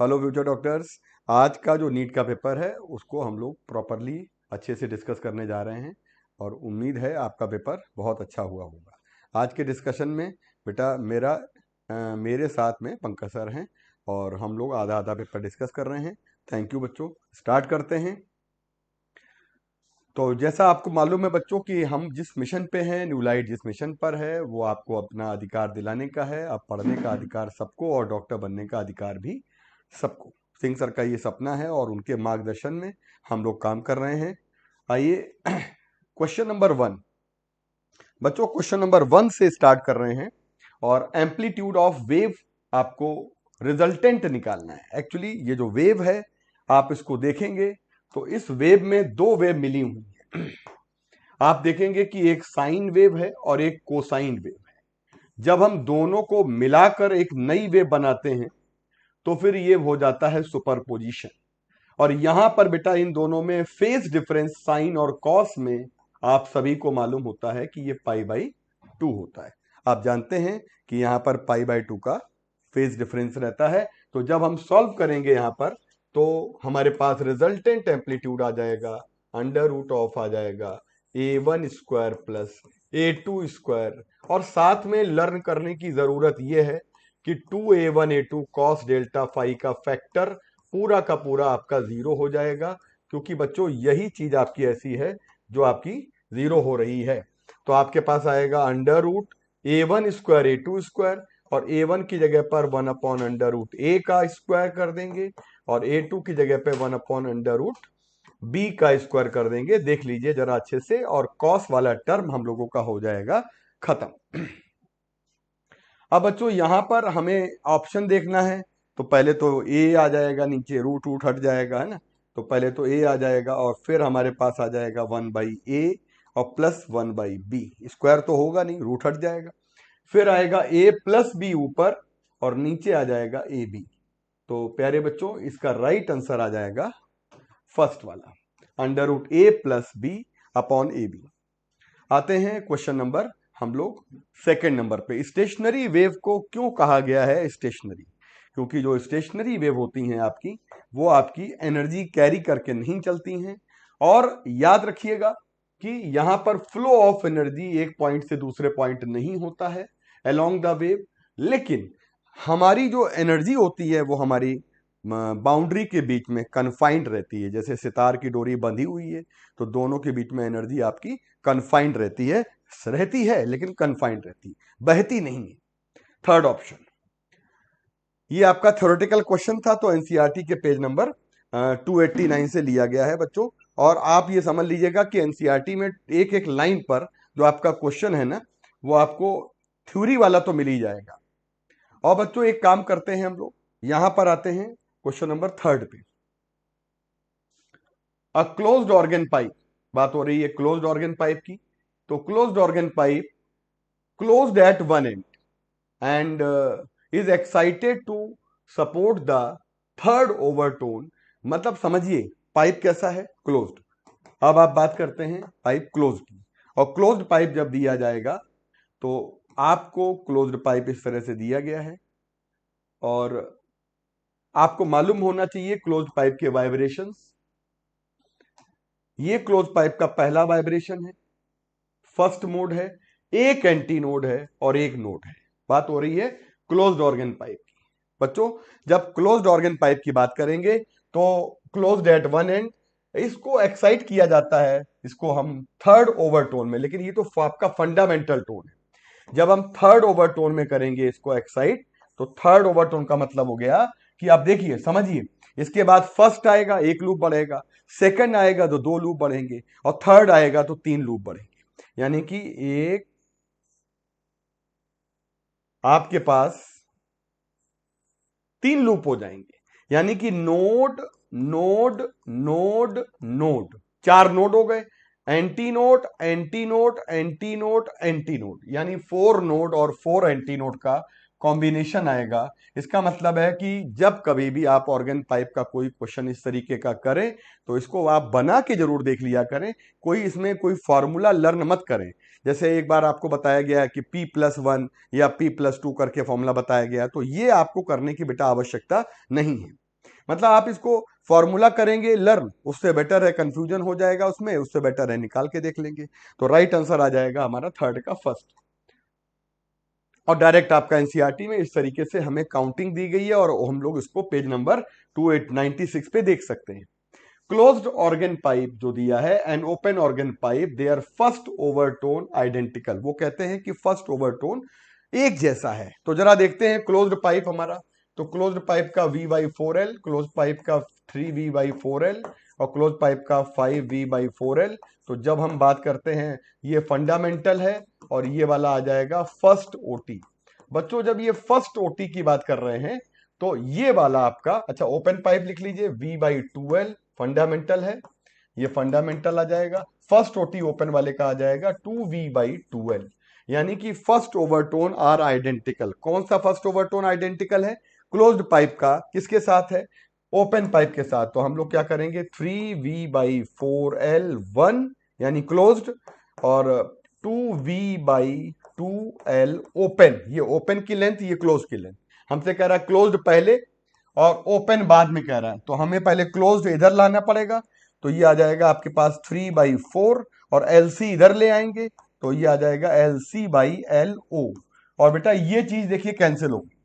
Hello future doctors. आज का जो नीट का पेपर है उसको हम लोग प्रॉपरली अच्छे से डिस्कस करने जा रहे हैं और उम्मीद है आपका पेपर बहुत अच्छा हुआ होगा। आज के डिस्कशन में बेटा मेरे साथ में पंकज सर हैं और हम लोग आधा आधा पेपर डिस्कस कर रहे हैं। थैंक यू बच्चों। स्टार्ट करते हैं। तो जैसा आपको मालूम है बच्चों कि हम जिस मिशन पे हैं, न्यू लाइट जिस मिशन पर है वो आपको अपना अधिकार दिलाने का है। अब पढ़ने का अधिकार सबको और डॉक्टर बनने का अधिकार भी सबको। सिंह सर का ये सपना है और उनके मार्गदर्शन में हम लोग काम कर रहे हैं। आइए क्वेश्चन नंबर 1 बच्चों, क्वेश्चन नंबर 1 से स्टार्ट कर रहे हैं और एम्पलीट्यूड ऑफ वेव आपको रिजल्टेंट निकालना है। एक्चुअली ये जो वेव है आप इसको देखेंगे तो इस वेव में दो वेव मिली हुई है। आप देखेंगे कि एक साइन वेव है और एक कोसाइन वेव है। जब हम दोनों को मिलाकर एक नई वेव बनाते हैं तो फिर ये हो जाता है सुपरपोजिशन। और यहां पर बेटा इन दोनों में फेज डिफरेंस साइन और कॉस में आप सभी को मालूम होता है कि ये π/2 होता है। आप जानते हैं कि यहां पर π/2 का फेज डिफरेंस रहता है। तो जब हम सॉल्व करेंगे यहां पर तो हमारे पास रिजल्टेंट एम्पलीट्यूड आ जाएगा, √ऑफ आ जाएगा a1² प्लस a2²। और साथ में लर्न करने की जरूरत यह है कि 2a1 a2 cos delta phi का फैक्टर पूरा का पूरा आपका 0 हो जाएगा, क्योंकि बच्चों यही चीज आपकी ऐसी है जो आपकी 0 हो रही है। तो आपके पास आएगा √a1² a2² और a1 की जगह पर 1/√a का स्क्वायर कर देंगे और a2 की जगह पे 1/√b का स्क्वायर कर देंगे। देख लीजिए जरा अच्छे से, और कॉस वाला टर्म हम लोगों का हो जाएगा खत्म। अब बच्चों यहां पर हमें ऑप्शन देखना है। तो पहले तो ए आ जाएगा, नीचे रूट रूट हट जाएगा, है ना। तो पहले तो ए आ जाएगा और फिर हमारे पास आ जाएगा 1/a और प्लस 1/b। स्क्वायर तो होगा नहीं, रूट हट जाएगा। फिर आएगा a प्लस बी ऊपर और नीचे आ जाएगा ए बी। तो प्यारे बच्चों इसका राइट आंसर आ जाएगा फर्स्ट वाला, √a plus B upon A B. आते हैं क्वेश्चन नंबर हम लोग सेकेंड नंबर पे। स्टेशनरी वेव को क्यों कहा गया है स्टेशनरी? क्योंकि जो स्टेशनरी वेव होती हैं आपकी, वो आपकी एनर्जी कैरी करके नहीं चलती हैं। और याद रखिएगा कि यहां पर फ्लो ऑफ एनर्जी एक पॉइंट से दूसरे पॉइंट नहीं होता है अलोंग द वेव, लेकिन हमारी जो एनर्जी होती है वो हमारी बाउंड्री के बीच में कन्फाइंड रहती है। जैसे सितार की डोरी बंधी हुई है तो दोनों के बीच में एनर्जी आपकी कन्फाइंड रहती है लेकिन कन्फाइंड रहती है, बहती नहीं है। Third option. ये आपका थ्योरेटिकल क्वेश्चन था तो एनसीईआरटी के पेज नंबर 289 से लिया गया है बच्चों। और आप ये समझ लीजिएगा कि एनसीईआरटी में एक एक लाइन पर जो आपका क्वेश्चन है ना, वो आपको थ्योरी वाला तो मिल ही जाएगा। और बच्चों एक काम करते हैं हम लोग, यहां पर आते हैं क्वेश्चन नंबर 3 पे। अ क्लोज्ड ऑर्गन पाइप, बात हो रही है क्लोज्ड ऑर्गन पाइप की। तो closed organ pipe closed eight one and and is excited to support the third overtone। मतलब समझिए पाइप कैसा है, क्लोज्ड। अब आप बात करते हैं पाइप क्लोज्ड की, और क्लोज्ड पाइप जब दिया जाएगा तो आपको क्लोज्ड पाइप इस तरह से दिया गया है और आपको मालूम होना चाहिए क्लोज्ड पाइप के वाइब्रेशंस। ये क्लोज पाइप का पहला वाइब्रेशन है, फर्स्ट मोड है, एक एंटी नोड है और एक नोड है। बात हो रही है क्लोज्ड ऑर्गन पाइप की। बच्चों जब क्लोज्ड ऑर्गन पाइप की बात करेंगे तो क्लोज्ड एट वन एंड, इसको एक्साइट किया जाता है, इसको हम थर्ड ओवरटोन में, लेकिन ये तो आपका फंडामेंटल टोन है। जब हम थर्ड ओवरटोन में करेंगे इसको एक्साइट, तो थर्ड ओवरटोन का मतलब हो गया कि आप देखिए समझिए, इसके बाद फर्स्ट आएगा एक लूप बढ़ेगा, सेकंड आएगा तो दो लूप बढ़ेंगे और थर्ड आएगा तो तीन लूप बढ़ेंगे। यानी कि एक आपके पास तीन लूप हो जाएंगे। यानी कि नोड नोड नोड नोड, चार नोड हो गए। Anti node anti node anti node anti node, यानी 4 नोड और 4 एंटी नोड का कॉम्बिनेशन आएगा। इसका मतलब है कि जब कभी भी आप ऑर्गन पाइप का कोई क्वेश्चन इस तरीके का करें तो इसको आप बना के जरूर देख लिया करें, कोई इसमें कोई फॉर्मूला लर्न मत करें। जैसे एक बार आपको बताया गया है कि P+1 या P+2 करके फॉर्मूला बताया गया, तो ये आपको करने की बेटा आवश्यकता नहीं है। मतलब आप इसको फॉर्मूला करेंगे लर्न, उससे बेटर है कंफ्यूजन हो जाएगा उसमें, उससे बेटर है निकाल के देख लेंगे। तो राइट आंसर आ जाएगा हमारा थर्ड का फर्स्ट। और डायरेक्ट आपका एनसीईआरटी में इस तरीके से हमें काउंटिंग दी गई है और हम लोग इसको पेज नंबर 2896 पे देख सकते हैं। क्लोज्ड ऑर्गन पाइप जो दिया है and open organ pipe they are first overtone identical, वो कहते हैं कि फर्स्ट ओवरटोन एक जैसा है। तो जरा देखते हैं क्लोज्ड पाइप हमारा, तो क्लोज्ड पाइप का V/4L, क्लोज पाइप का 3V/4L और क्लोज पाइप का 5V/4L। तो जब हम बात करते हैं ये फंडामेंटल है और ये वाला आ जाएगा फर्स्ट ओटी। बच्चों जब ये फर्स्ट ओटी की बात कर रहे हैं तो ये वाला आपका, अच्छा ओपन पाइप लिख लीजिए V/2L फंडामेंटल है, ये फंडामेंटल आ जाएगा। फर्स्ट ओटी ओपन वाले का आ जाएगा 2V/2L, यानी कि फर्स्ट ओवरटोन आर आइडेंटिकल। कौन सा फर्स्ट ओवरटोन आइडेंटिकल है? क्लोज्ड पाइप का किसके साथ है? ओपन पाइप के साथ। तो हम लोग क्या करेंगे 3V/4L 1 यानी क्लोज्ड और 2V/2L ओपन, ये ओपन की लेंथ ये क्लोज की लेंथ। हमसे कह रहा है क्लोज्ड पहले और ओपन बाद में कह रहा है, तो हमें पहले क्लोज्ड इधर लाना पड़ेगा। तो ये आ जाएगा आपके पास 3/4 और LC इधर ले आएंगे तो ये आ जाएगा LC/LO। और बेटा ये चीज देखिए कैंसिल होगी,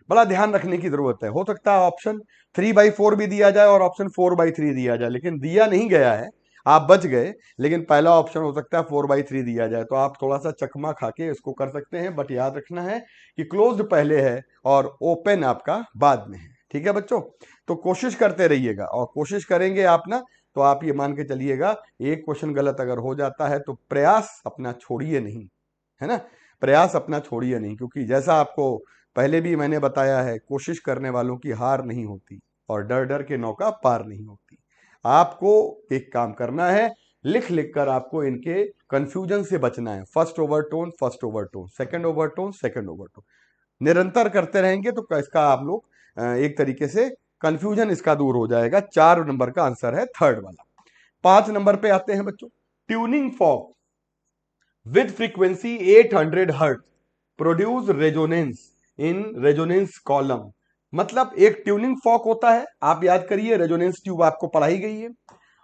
बड़ा ध्यान रखने की जरूरत है। हो सकता है ऑप्शन 3/4 भी दिया जाए और ऑप्शन 4/3 दिया जाए, लेकिन दिया नहीं गया है, आप बच गए। लेकिन पहला ऑप्शन हो सकता है 4/3 दिया जाए, तो आप थोड़ा सा चकमा खा के इसको कर सकते हैं। बट याद रखना है कि क्लोज्ड पहले है और ओपन आपका बाद में है। ठीक है बच्चों, तो कोशिश करते रहिएगा और कोशिश करेंगे आप ना, तो आप ये मान के चलिएगा एक क्वेश्चन गलत अगर हो जाता है तो प्रयास अपना छोड़िए नहीं, है ना, प्रयास अपना छोड़िए नहीं। क्योंकि जैसा आपको पहले भी मैंने बताया है, कोशिश करने वालों की हार नहीं होती और डर डर के नौका पार नहीं होती। आपको एक काम करना है, लिख लिख कर आपको इनके कंफ्यूजन से बचना है। First overtone first overtone, second overtone second overtone, निरंतर करते रहेंगे तो इसका आप लोग एक तरीके से कंफ्यूजन इसका दूर हो जाएगा। 4 नंबर का आंसर है थर्ड वाला। 5 नंबर पे आते हैं बच्चों, tuning fork with frequency 800 hertz produce resonance in resonance column. मतलब एक ट्यूनिंग फॉर्क होता है, आप याद करिए रेजोनेंस ट्यूब आपको पढ़ाई गई है,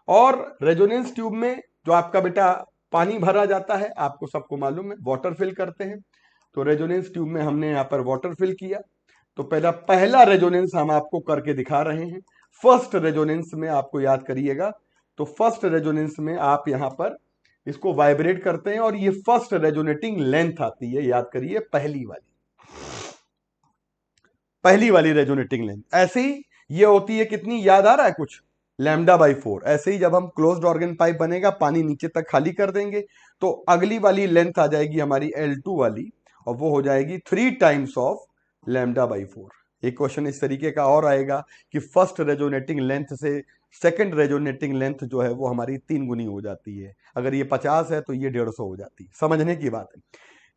और रेजोनेंस ट्यूब में जो आपका बेटा पानी भरा जाता है, आपको सबको मालूम है वाटर फिल करते हैं। तो रेजोनेंस ट्यूब में हमने यहां पर वाटर फिल किया। तो पहला रेजोनेंस हम आपको करके दिखा रहे हैं। फर्स्ट रेजोनेंस में आपको याद करिएगा, तो फर्स्ट रेजोनेंस में आप यहां पर इसको वाइब्रेट करते हैं और ये फर्स्ट रेजोनेटिंग लेंथ आती है, याद करिए पहली वाली रेजोनेटिंग लेंथ। ऐसे ही ये होती है कितनी, याद आ रहा है कुछ, λ/4। ऐसे ही जब हम क्लोज्ड ऑर्गन पाइप बनेगा, पानी नीचे तक खाली कर देंगे, तो अगली वाली लेंथ आ जाएगी हमारी L2 वाली, और वो हो जाएगी 3 टाइम्स ऑफ λ/4। एक क्वेश्चन इस तरीके का और आएगा कि फर्स्ट रेजोनेटिंग लेंथ से सेकंड रेजोनेटिंग लेंथ जो है वो हमारी 3 गुनी हो जाती है। अगर ये 50 है तो ये 150 हो जाती है। समझने की बात है।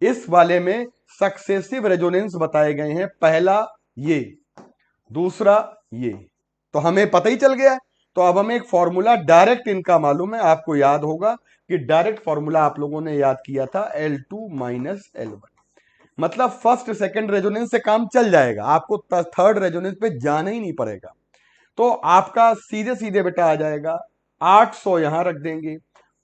इस वाले में सक्सेसिव रेजोनेंस बताए गए हैं, पहला ये, दूसरा ये, तो हमें पता ही चल गया है। तो अब हमें एक फॉर्मूला डायरेक्ट इनका मालूम है, आपको याद होगा कि डायरेक्ट फॉर्मूला आप लोगों ने याद किया था L2 माइनस L1। मतलब फर्स्ट सेकंड रेजोनेंस से काम चल जाएगा, आपको थर्ड रेजोनेंस पे जाना ही नहीं पड़ेगा। तो आपका सीधे सीधे बेटा आ जाएगा 800, यहां रख देंगे,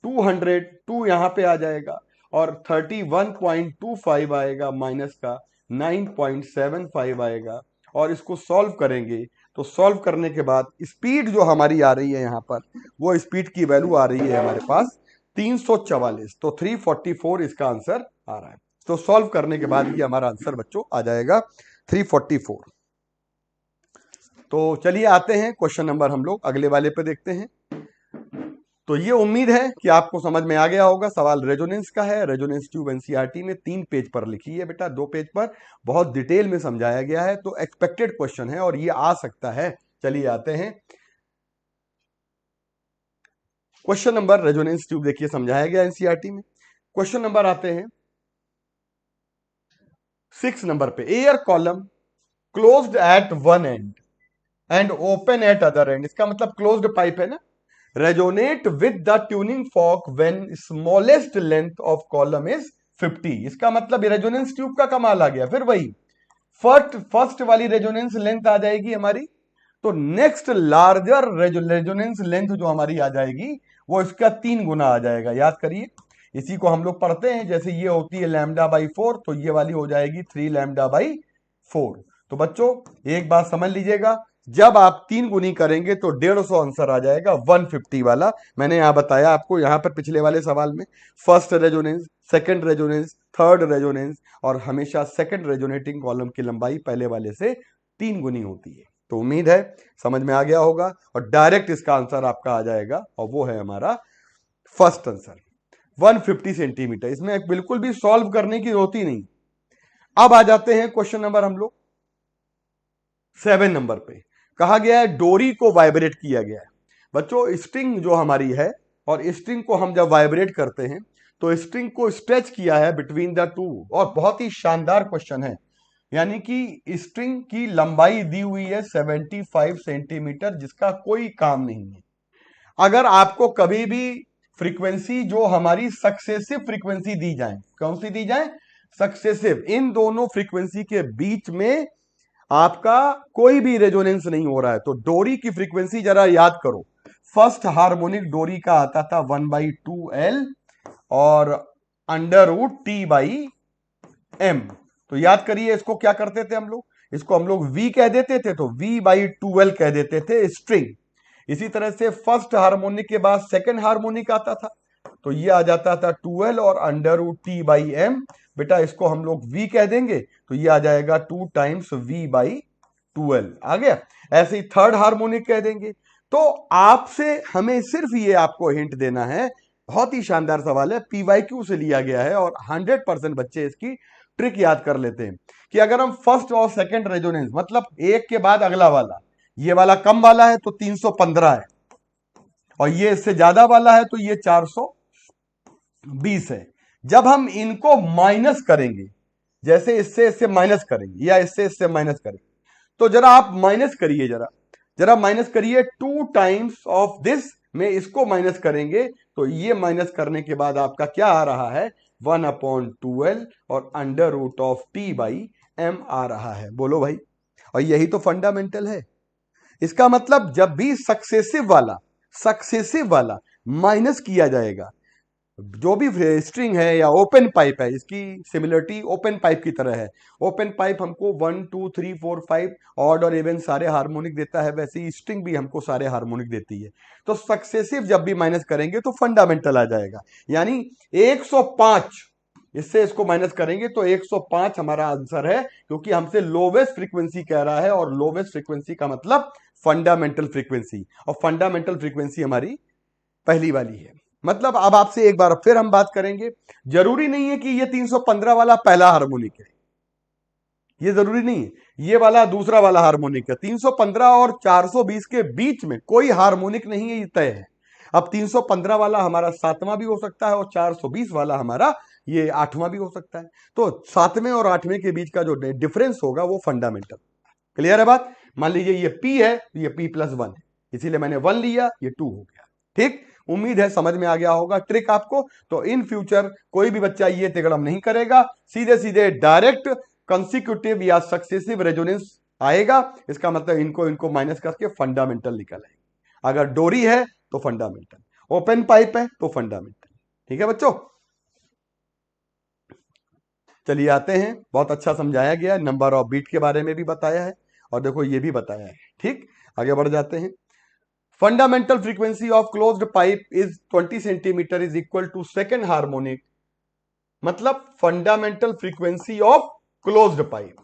202 यहां पे आ जाएगा, और 31.25 आएगा, माइनस का 9.75 आएगा। और इसको सॉल्व करेंगे तो सॉल्व करने के बाद स्पीड जो हमारी आ रही है यहां पर, वो स्पीड की वैल्यू आ रही है हमारे पास 344। तो 344 इसका आंसर आ रहा है। तो सॉल्व करने के बाद ये हमारा आंसर बच्चों आ जाएगा 344। तो चलिए आते हैं क्वेश्चन नंबर, हम लोग अगले वाले पे देखते हैं। तो ये उम्मीद है कि आपको समझ में आ गया होगा। सवाल रेजोनेंस का है, रेजोनेंस ट्यूब एनसीईआरटी में 3 पेज पर लिखी है बेटा, 2 पेज पर बहुत डिटेल में समझाया गया है। तो एक्सपेक्टेड क्वेश्चन है और ये आ सकता है। चलिए आते हैं क्वेश्चन नंबर, रेजोनेंस ट्यूब देखिए समझाया गया एनसीईआरटी में। क्वेश्चन नंबर आते हैं 6 नंबर पे, air column closed eight one and and open at other and. इसका मतलब क्लोज्ड पाइप है ना, resonate with the tuning fork when smallest length of column is 50। इसका मतलब रेजोनेंस ट्यूब का कमाल आ गया। फिर वही फर्स्ट वाली रेजोनेंस लेंथ आ जाएगी हमारी तो नेक्स्ट लार्जर रेजोनेंस लेंथ जो हमारी आ जाएगी वो इसका 3 गुना आ जाएगा। याद करिए, इसी को हम लोग पढ़ते हैं, जैसे ये होती है λ/4, तो ये वाली हो जाएगी 3λ/4। तो बच्चों एक बात समझ लीजिएगा, जब आप 3 गुनी करेंगे तो 150 आंसर आ जाएगा, 150 वाला। मैंने यहां बताया आपको, यहां पर पिछले वाले सवाल में first resonance, second resonance, third resonance, और हमेशा सेकंड रेजोनेटिंग कॉलम की लंबाई पहले वाले से 3 गुनी होती है। तो उम्मीद है समझ में आ गया होगा, और डायरेक्ट इसका आंसर आपका आ जाएगा, और वो है हमारा फर्स्ट आंसर 150 सेंटीमीटर। इसमें बिल्कुल भी सॉल्व करने की जरूरत ही नहीं। अब आ जाते हैं क्वेश्चन नंबर हम लोग 7 नंबर पे। कहा गया है डोरी को वाइब्रेट किया गया है। बच्चों स्ट्रिंग जो हमारी है, और स्ट्रिंग को हम जब वाइब्रेट करते हैं तो स्ट्रिंग को स्ट्रेच किया है बिटवीन द टू, और बहुत ही शानदार क्वेश्चन है। यानी कि स्ट्रिंग की लंबाई दी हुई है 75 सेंटीमीटर, जिसका कोई काम नहीं है। अगर आपको कभी भी फ्रीक्वेंसी जो हमारी सक्सेसिव फ्रीक्वेंसी दी जाए, कौन सी दी जाए? सक्सेसिव। इन दोनों फ्रीक्वेंसी के बीच में आपका कोई भी रेजोनेंस नहीं हो रहा है, तो डोरी की फ्रीक्वेंसी जरा याद करो। फर्स्ट हार्मोनिक डोरी का आता था 1/2L और √T/M। तो याद करिए, इसको क्या करते थे हम लोग? इसको हम लोग V कह देते थे, तो V/2L कह देते थे स्ट्रिंग। इसी तरह से फर्स्ट हार्मोनिक के बाद सेकंड हार्मोनिक आता था, तो ये आ जाता था 2L और √T/M। बेटा इसको हम लोग V कह देंगे, तो ये आ जाएगा 2 टाइम्स V/2L। आ गया। ऐसे ही थर्ड हार्मोनिक कह देंगे। तो आपसे हमें सिर्फ ये आपको हिंट देना है, बहुत ही शानदार सवाल है, PYQ से लिया गया है, और 100% बच्चे इसकी ट्रिक याद कर लेते हैं कि अगर हम फर्स्ट और सेकंड रेजोनेंस, मतलब एक के बाद अगला वाला, ये वाला कम वाला है तो 315 है, और ये इससे ज्यादा वाला है तो ये 420 है। जब हम इनको माइनस करेंगे, जैसे इससे इससे माइनस करेंगे या इससे इससे माइनस करेंगे, तो जरा आप माइनस करिए, जरा जरा माइनस करिए। 2 टाइम्स ऑफ दिस में इसको माइनस करेंगे, तो ये माइनस करने के बाद आपका क्या आ रहा है? 1/2L और √T/M आ रहा है। बोलो भाई, और यही तो फंडामेंटल है। इसका मतलब जब भी सक्सेसिव वाला माइनस किया जाएगा, जो भी स्ट्रिंग है या ओपन पाइप है, इसकी सिमिलरिटी ओपन पाइप की तरह है। ओपन पाइप हमको 1 2 3 4 5 ऑड और इवन सारे हार्मोनिक देता है, वैसे ही स्ट्रिंग भी हमको सारे हार्मोनिक देती है। तो सक्सेसिव जब भी माइनस करेंगे तो फंडामेंटल आ जाएगा, यानी 105। इससे इसको माइनस करेंगे तो 105 हमारा आंसर है, क्योंकि हमसे लोवेस्ट फ्रीक्वेंसी कह रहा है, और लोवेस्ट फ्रीक्वेंसी का मतलब फंडामेंटल फ्रीक्वेंसी, और फंडामेंटल फ्रीक्वेंसी हमारी पहली वाली है। मतलब अब आपसे एक बार फिर हम बात करेंगे, जरूरी नहीं है कि ये 315 वाला पहला हार्मोनिक है, ये जरूरी नहीं है। ये वाला दूसरा वाला हार्मोनिक है। 315 और 420 के बीच में कोई हार्मोनिक नहीं है, ये तय है। अब 315 वाला हमारा 7वां भी हो सकता है, और 420 वाला हमारा ये 8वां भी हो सकता है। तो 7वें और 8वें के बीच का जो डिफरेंस होगा वो फंडामेंटल। क्लियर है बात? मान लीजिए ये P है, ये P+1 है, इसीलिए मैंने 1 लिया, ये 2 हो गया। ठीक, उम्मीद है समझ में आ गया होगा ट्रिक आपको। तो इन फ्यूचर कोई भी बच्चा ये तिगड़म नहीं करेगा, सीधे सीधे डायरेक्ट कंसिक्यूटिव या सक्सेसिव रेजोनेंस आएगा। इसका मतलब इनको इनको माइनस करके फंडामेंटल निकल आएगा। अगर डोरी है तो फंडामेंटल, ओपन पाइप है तो फंडामेंटल। ठीक है बच्चों, चलिए आते हैं। बहुत अच्छा समझाया गया, नंबर ऑफ बीट के बारे में भी बताया है, और देखो ये भी बताया है। ठीक, आगे बढ़ जाते हैं। Fundamental frequency of closed pipe is 20 centimeter is equal to second harmonic. मतलब fundamental frequency of closed pipe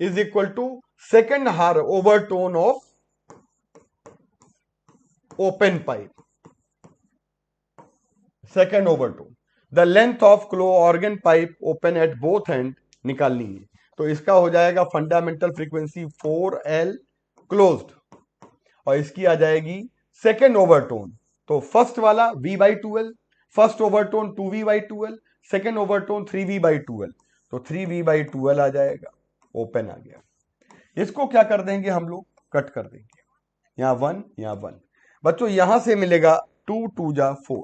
is equal to second हार overtone of open pipe, second overtone. The length of क्लो organ pipe open at both end निकालनी है। तो इसका हो जाएगा fundamental frequency 4L closed, और इसकी आ जाएगी सेकेंड ओवरटोन। तो फर्स्ट वाला V/2L, first overtone 2V/2L, second overtone 3V/2L, तो 3V/2L आ जाएगा। ओपन आ गया। इसको क्या कर देंगे हम लोग? कट कर देंगे, यहां 1 यहां 1। बच्चों यहां से मिलेगा 2 2 जा 4,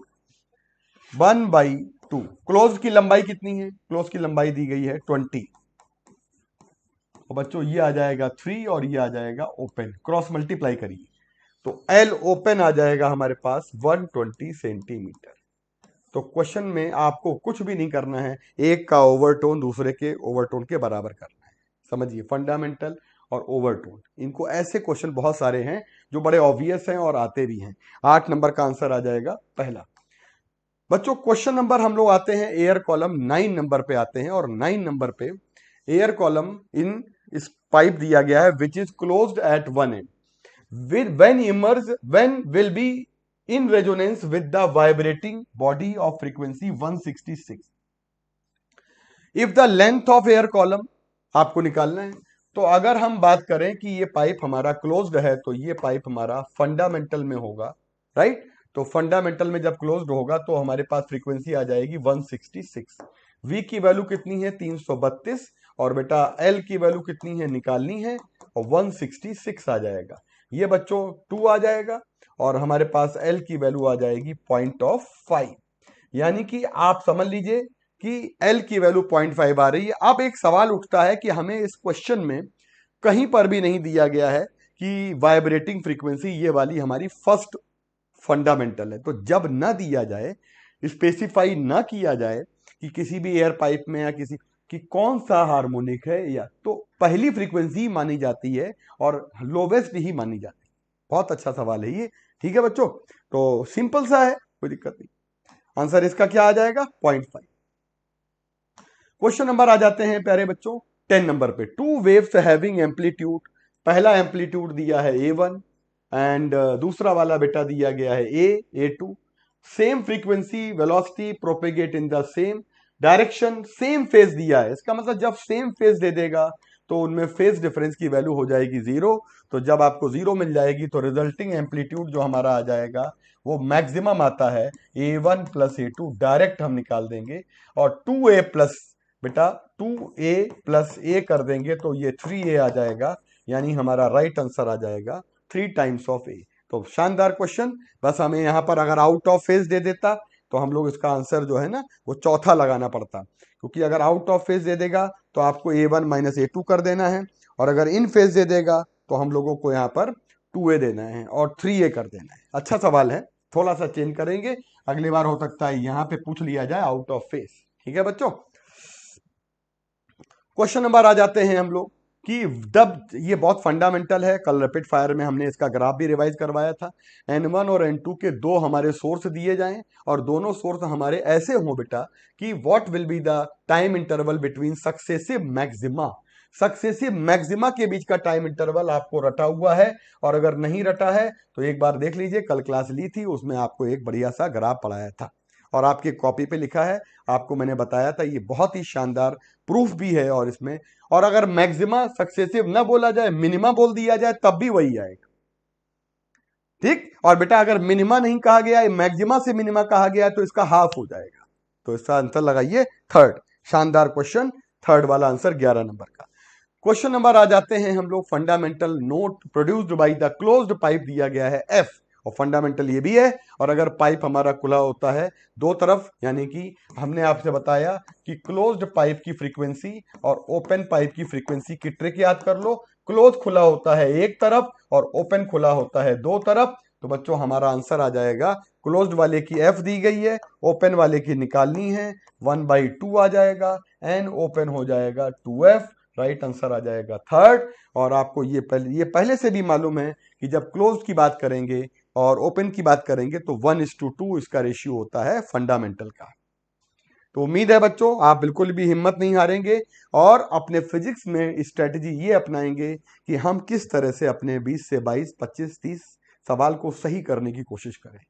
1/2। क्लोज की लंबाई कितनी है? क्लोज की लंबाई दी गई है 20, और बच्चों ये आ जाएगा 3 और ये आ जाएगा ओपन, क्रॉस मल्टीप्लाई करिए तो एल ओपन आ जाएगा हमारे पास 120 सेंटीमीटर। तो क्वेश्चन में आपको कुछ भी नहीं करना है, एक का ओवरटोन दूसरे के ओवरटोन के बराबर करना है। समझिए, फंडामेंटल और ओवरटोन, इनको ऐसे क्वेश्चन बहुत सारे हैं जो बड़े ऑब्वियस हैं और आते भी हैं। 8 नंबर का आंसर आ जाएगा पहला। बच्चों क्वेश्चन नंबर हम लोग आते हैं एयर कॉलम 9 नंबर पे आते हैं, और 9 नंबर पे एयर कॉलम इन इस पाइप दिया गया है which is closed eight one and when will be in resonance with the vibrating body of frequency 166 if the length of air column आपको निकालना है। तो अगर हम बात करें कि ये पाइप हमारा क्लोज्ड है तो ये पाइप हमारा फंडामेंटल में होगा, राइट। तो फंडामेंटल में जब क्लोज्ड होगा तो हमारे पास फ्रीक्वेंसी आ जाएगी 166। वी की वैल्यू कितनी है 332, और बेटा एल की वैल्यू कितनी है निकालनी है, और 166 आ जाएगा। ये बच्चों 2 आ जाएगा, और हमारे पास एल की वैल्यू आ जाएगी 0.5। यानी कि आप समझ लीजिए कि एल की वैल्यू 0.5 आ रही है। अब एक सवाल उठता है कि हमें इस क्वेश्चन में कहीं पर भी नहीं दिया गया है कि वाइब्रेटिंग फ्रीक्वेंसी ये वाली हमारी फर्स्ट फंडामेंटल है। तो जब ना दिया जाए, स्पेसिफाई ना किया जाए कि किसी भी एयर पाइप में या किसी कि कौन सा हार्मोनिक है, या तो पहली फ्रीक्वेंसी मानी जाती है और लोवेस्ट ही मानी जाती है। बहुत अच्छा सवाल है ये, ठीक है बच्चों। तो सिंपल सा है, कोई दिक्कत नहीं। आंसर इसका क्या आ जाएगा 0.5। क्वेश्चन नंबर आ जाते हैं प्यारे बच्चों 10 नंबर पे। टू वेव्स हैविंग एम्पलीट्यूड, पहला एम्पलीट्यूड दिया है A1 एंड दूसरा वाला बेटा दिया गया है A2। Same frequency velocity propagate in the same direction, same phase दिया है। इसका मतलब जब सेम फेज दे देगा तो उनमें फेज डिफरेंस की वैल्यू हो जाएगी 0। तो जब आपको 0 मिल जाएगी तो रिजल्टिंग एम्पलीट्यूड जो हमारा आ जाएगा वो मैक्सिमम आता है A1 प्लस A2, डायरेक्ट हम निकाल देंगे। और 2A प्लस बेटा 2A प्लस A कर देंगे तो ये 3A आ जाएगा, यानी हमारा राइट आंसर आ जाएगा 3 टाइम्स ऑफ A। तो शानदार क्वेश्चन। बस हमें यहां पर अगर आउट ऑफ फेज दे देता तो हम लोग इसका आंसर जो है ना वो चौथा लगाना पड़ता, क्योंकि अगर आउट ऑफ फेज दे देगा तो आपको A1 माइनस A2 कर देना है, और अगर इन फेज दे देगा तो हम लोगों को यहाँ पर 2A देना है और 3A कर देना है। अच्छा सवाल है, थोड़ा सा चेंज करेंगे, अगली बार हो सकता है यहाँ पे पूछ लिया जाए आउट ऑफ फेज। ठीक है बच्चों। क्वेश्चन नंबर आ जाते हैं हम लोग कि जब ये बहुत फंडामेंटल है, कल रैपिड फायर में हमने इसका ग्राफ भी रिवाइज करवाया था। N1 और N2 के दो हमारे सोर्स दिए जाएं और दोनों सोर्स हमारे ऐसे हों बेटा कि what will be the time interval between successive maxima. Successive maxima के बीच का टाइम इंटरवल आपको रटा हुआ है, और अगर नहीं रटा है तो एक बार देख लीजिए, कल क्लास ली थी उसमें आपको एक बढ़िया सा ग्राफ पढ़ाया था और आपके कॉपी पे लिखा है, आपको मैंने बताया था। ये बहुत ही शानदार प्रूफ भी है, और इसमें और अगर मैक्सिमा सक्सेसिव ना बोला जाए, मिनिमा बोल दिया जाए, तब भी वही आएगा। ठीक, और बेटा अगर मिनिमा नहीं कहा गया, मैक्सिमा से मिनिमा कहा गया तो इसका हाफ हो जाएगा। तो इसका आंसर लगाइए थर्ड। शानदार क्वेश्चन, थर्ड वाला आंसर 11 नंबर का। क्वेश्चन नंबर आ जाते हैं हम लोग fundamental note produced by the closed pipe दिया गया है F, और फंडामेंटल ये भी है। और अगर पाइप हमारा खुला होता है दो तरफ, यानी कि हमने आपसे बताया कि क्लोज्ड पाइप की फ्रीक्वेंसी और ओपन पाइप की फ्रीक्वेंसी की ट्रिक याद कर लो। क्लोज खुला होता है एक तरफ और ओपन खुला होता है दो तरफ। तो बच्चों हमारा आंसर आ जाएगा, क्लोज्ड वाले की F दी गई है, ओपन वाले की निकालनी है, 1/2 आ जाएगा, एन ओपन हो जाएगा 2F, राइट आंसर आ जाएगा थर्ड। और आपको ये पहले से भी मालूम है कि जब क्लोज की बात करेंगे और ओपन की बात करेंगे तो 1:2 इसका रेशियो होता है फंडामेंटल का। तो उम्मीद है बच्चों आप बिल्कुल भी हिम्मत नहीं हारेंगे और अपने फिजिक्स में स्ट्रेटजी ये अपनाएंगे कि हम किस तरह से अपने 20 से 22, 25, 30 सवाल को सही करने की कोशिश करें।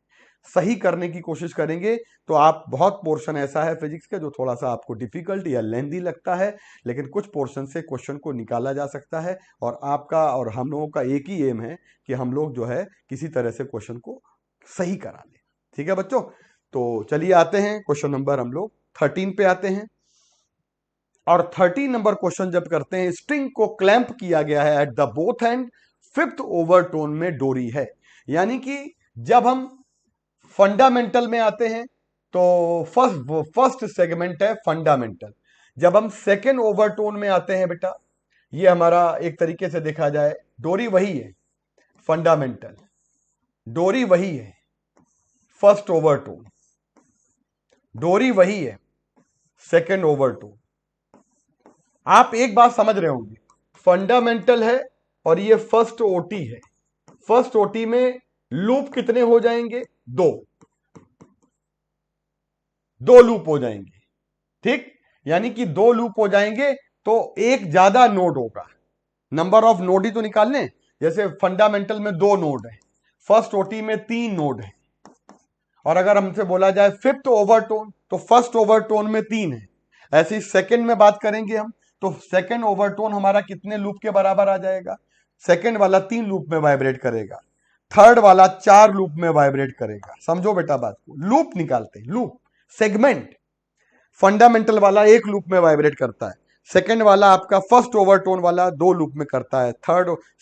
सही करने की कोशिश करेंगे तो आप, बहुत पोर्शन ऐसा है फिजिक्स का जो थोड़ा सा आपको डिफिकल्ट या लेंदी लगता है, लेकिन कुछ पोर्शन से क्वेश्चन को निकाला जा सकता है। और आपका और हम लोगों का एक ही एम है कि हम लोग जो है किसी तरह से क्वेश्चन को सही करा लें। ठीक है बच्चों, तो चलिए आते हैं क्वेश्चन नंबर हम लोग 13 पे आते हैं। और 13 नंबर क्वेश्चन जब करते हैं, स्ट्रिंग को क्लैंप किया गया है at the both and, fifth overtone में डोरी है। यानी कि जब हम फंडामेंटल में आते हैं तो फर्स्ट सेगमेंट है फंडामेंटल। जब हम सेकेंड ओवरटोन में आते हैं बेटा ये हमारा एक तरीके से देखा जाए डोरी वही है, फंडामेंटल डोरी वही है, फर्स्ट ओवरटोन डोरी वही है, सेकंड ओवरटोन। आप एक बात समझ रहे होंगे, फंडामेंटल है और ये फर्स्ट ओटी है। फर्स्ट ओटी में लूप कितने हो जाएंगे? दो दो लूप हो जाएंगे, ठीक। यानी कि दो लूप हो जाएंगे तो एक ज्यादा नोड होगा। नंबर ऑफ नोड ही तो निकाल लें। जैसे फंडामेंटल में दो नोड है, फर्स्ट ओटी में तीन नोड है। और अगर हमसे बोला जाए फिफ्थ ओवरटोन, तो फर्स्ट ओवरटोन में तीन है। ऐसे ही सेकंड में बात करेंगे हम, तो सेकंड ओवरटोन हमारा कितने लूप के बराबर आ जाएगा? सेकंड वाला तीन लूप में वाइब्रेट करेगा, थर्ड वाला चार लूप में वाइब्रेट करेगा। समझो बेटा बात को, लूप निकालते हैं, लूप सेगमेंट। फंडामेंटल वाला एक लूप में वाइब्रेट करता है, सेकंड वाला आपका फर्स्ट ओवरटोन वाला दो लूप में करता है,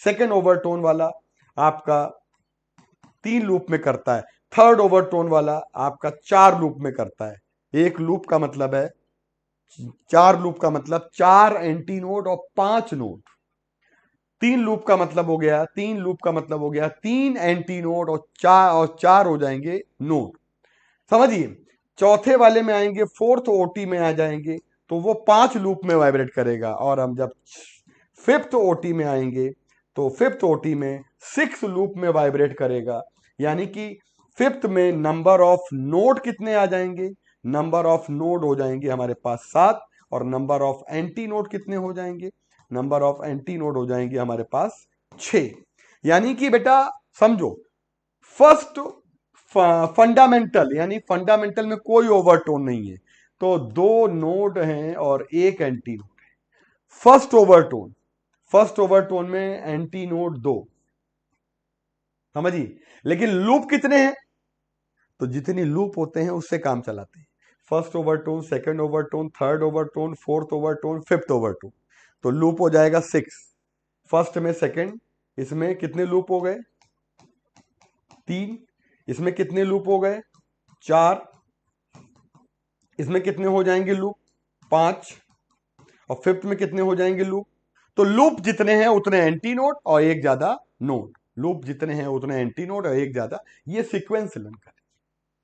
सेकंड ओवरटोन वाला आपका तीन लूप में करता है, थर्ड ओवरटोन वाला आपका चार लूप में करता है। एक लूप का मतलब है, चार लूप का मतलब चार एंटी नोड और पांच नोड। तीन लूप का मतलब हो गया, तीन लूप का मतलब हो गया तीन एंटी नोड और चार हो जाएंगे नोड। समझिए, चौथे वाले में आएंगे, फोर्थ ओटी में आ जाएंगे तो वो पांच लूप में वाइब्रेट करेगा। और हम जब फिफ्थ ओटी में आएंगे तो फिफ्थ ओटी में सिक्स लूप में वाइब्रेट करेगा। यानी कि फिफ्थ में नंबर ऑफ नोड कितने आ जाएंगे? नंबर ऑफ नोड हो जाएंगे हमारे पास सात, और नंबर ऑफ एंटी नोड कितने हो जाएंगे? नंबर ऑफ एंटी नोड हो जाएंगे हमारे पास छह। यानी कि बेटा समझो, फर्स्ट फंडामेंटल, यानी फंडामेंटल में कोई ओवरटोन नहीं है, तो दो नोड हैं और एक एंटी नोड है। फर्स्ट ओवरटोन में एंटी नोड दो, समझिए। लेकिन लूप कितने हैं? तो जितनी लूप होते हैं उससे काम चलाते हैं। First overtone, second overtone, third overtone, fourth overtone, fifth overtone, तो लूप हो जाएगा सिक्स। फर्स्ट में सेकंड, इसमें कितने लूप हो गए? तीन। इसमें कितने लूप हो गए? चार। इसमें कितने हो जाएंगे लूप? पांच। और फिफ्थ में कितने हो जाएंगे लूप? तो लूप जितने हैं उतने एंटी नोड और एक ज्यादा नोड, लूप जितने हैं उतने एंटी नोड और एक ज्यादा। ये सीक्वेंस लर्न करें।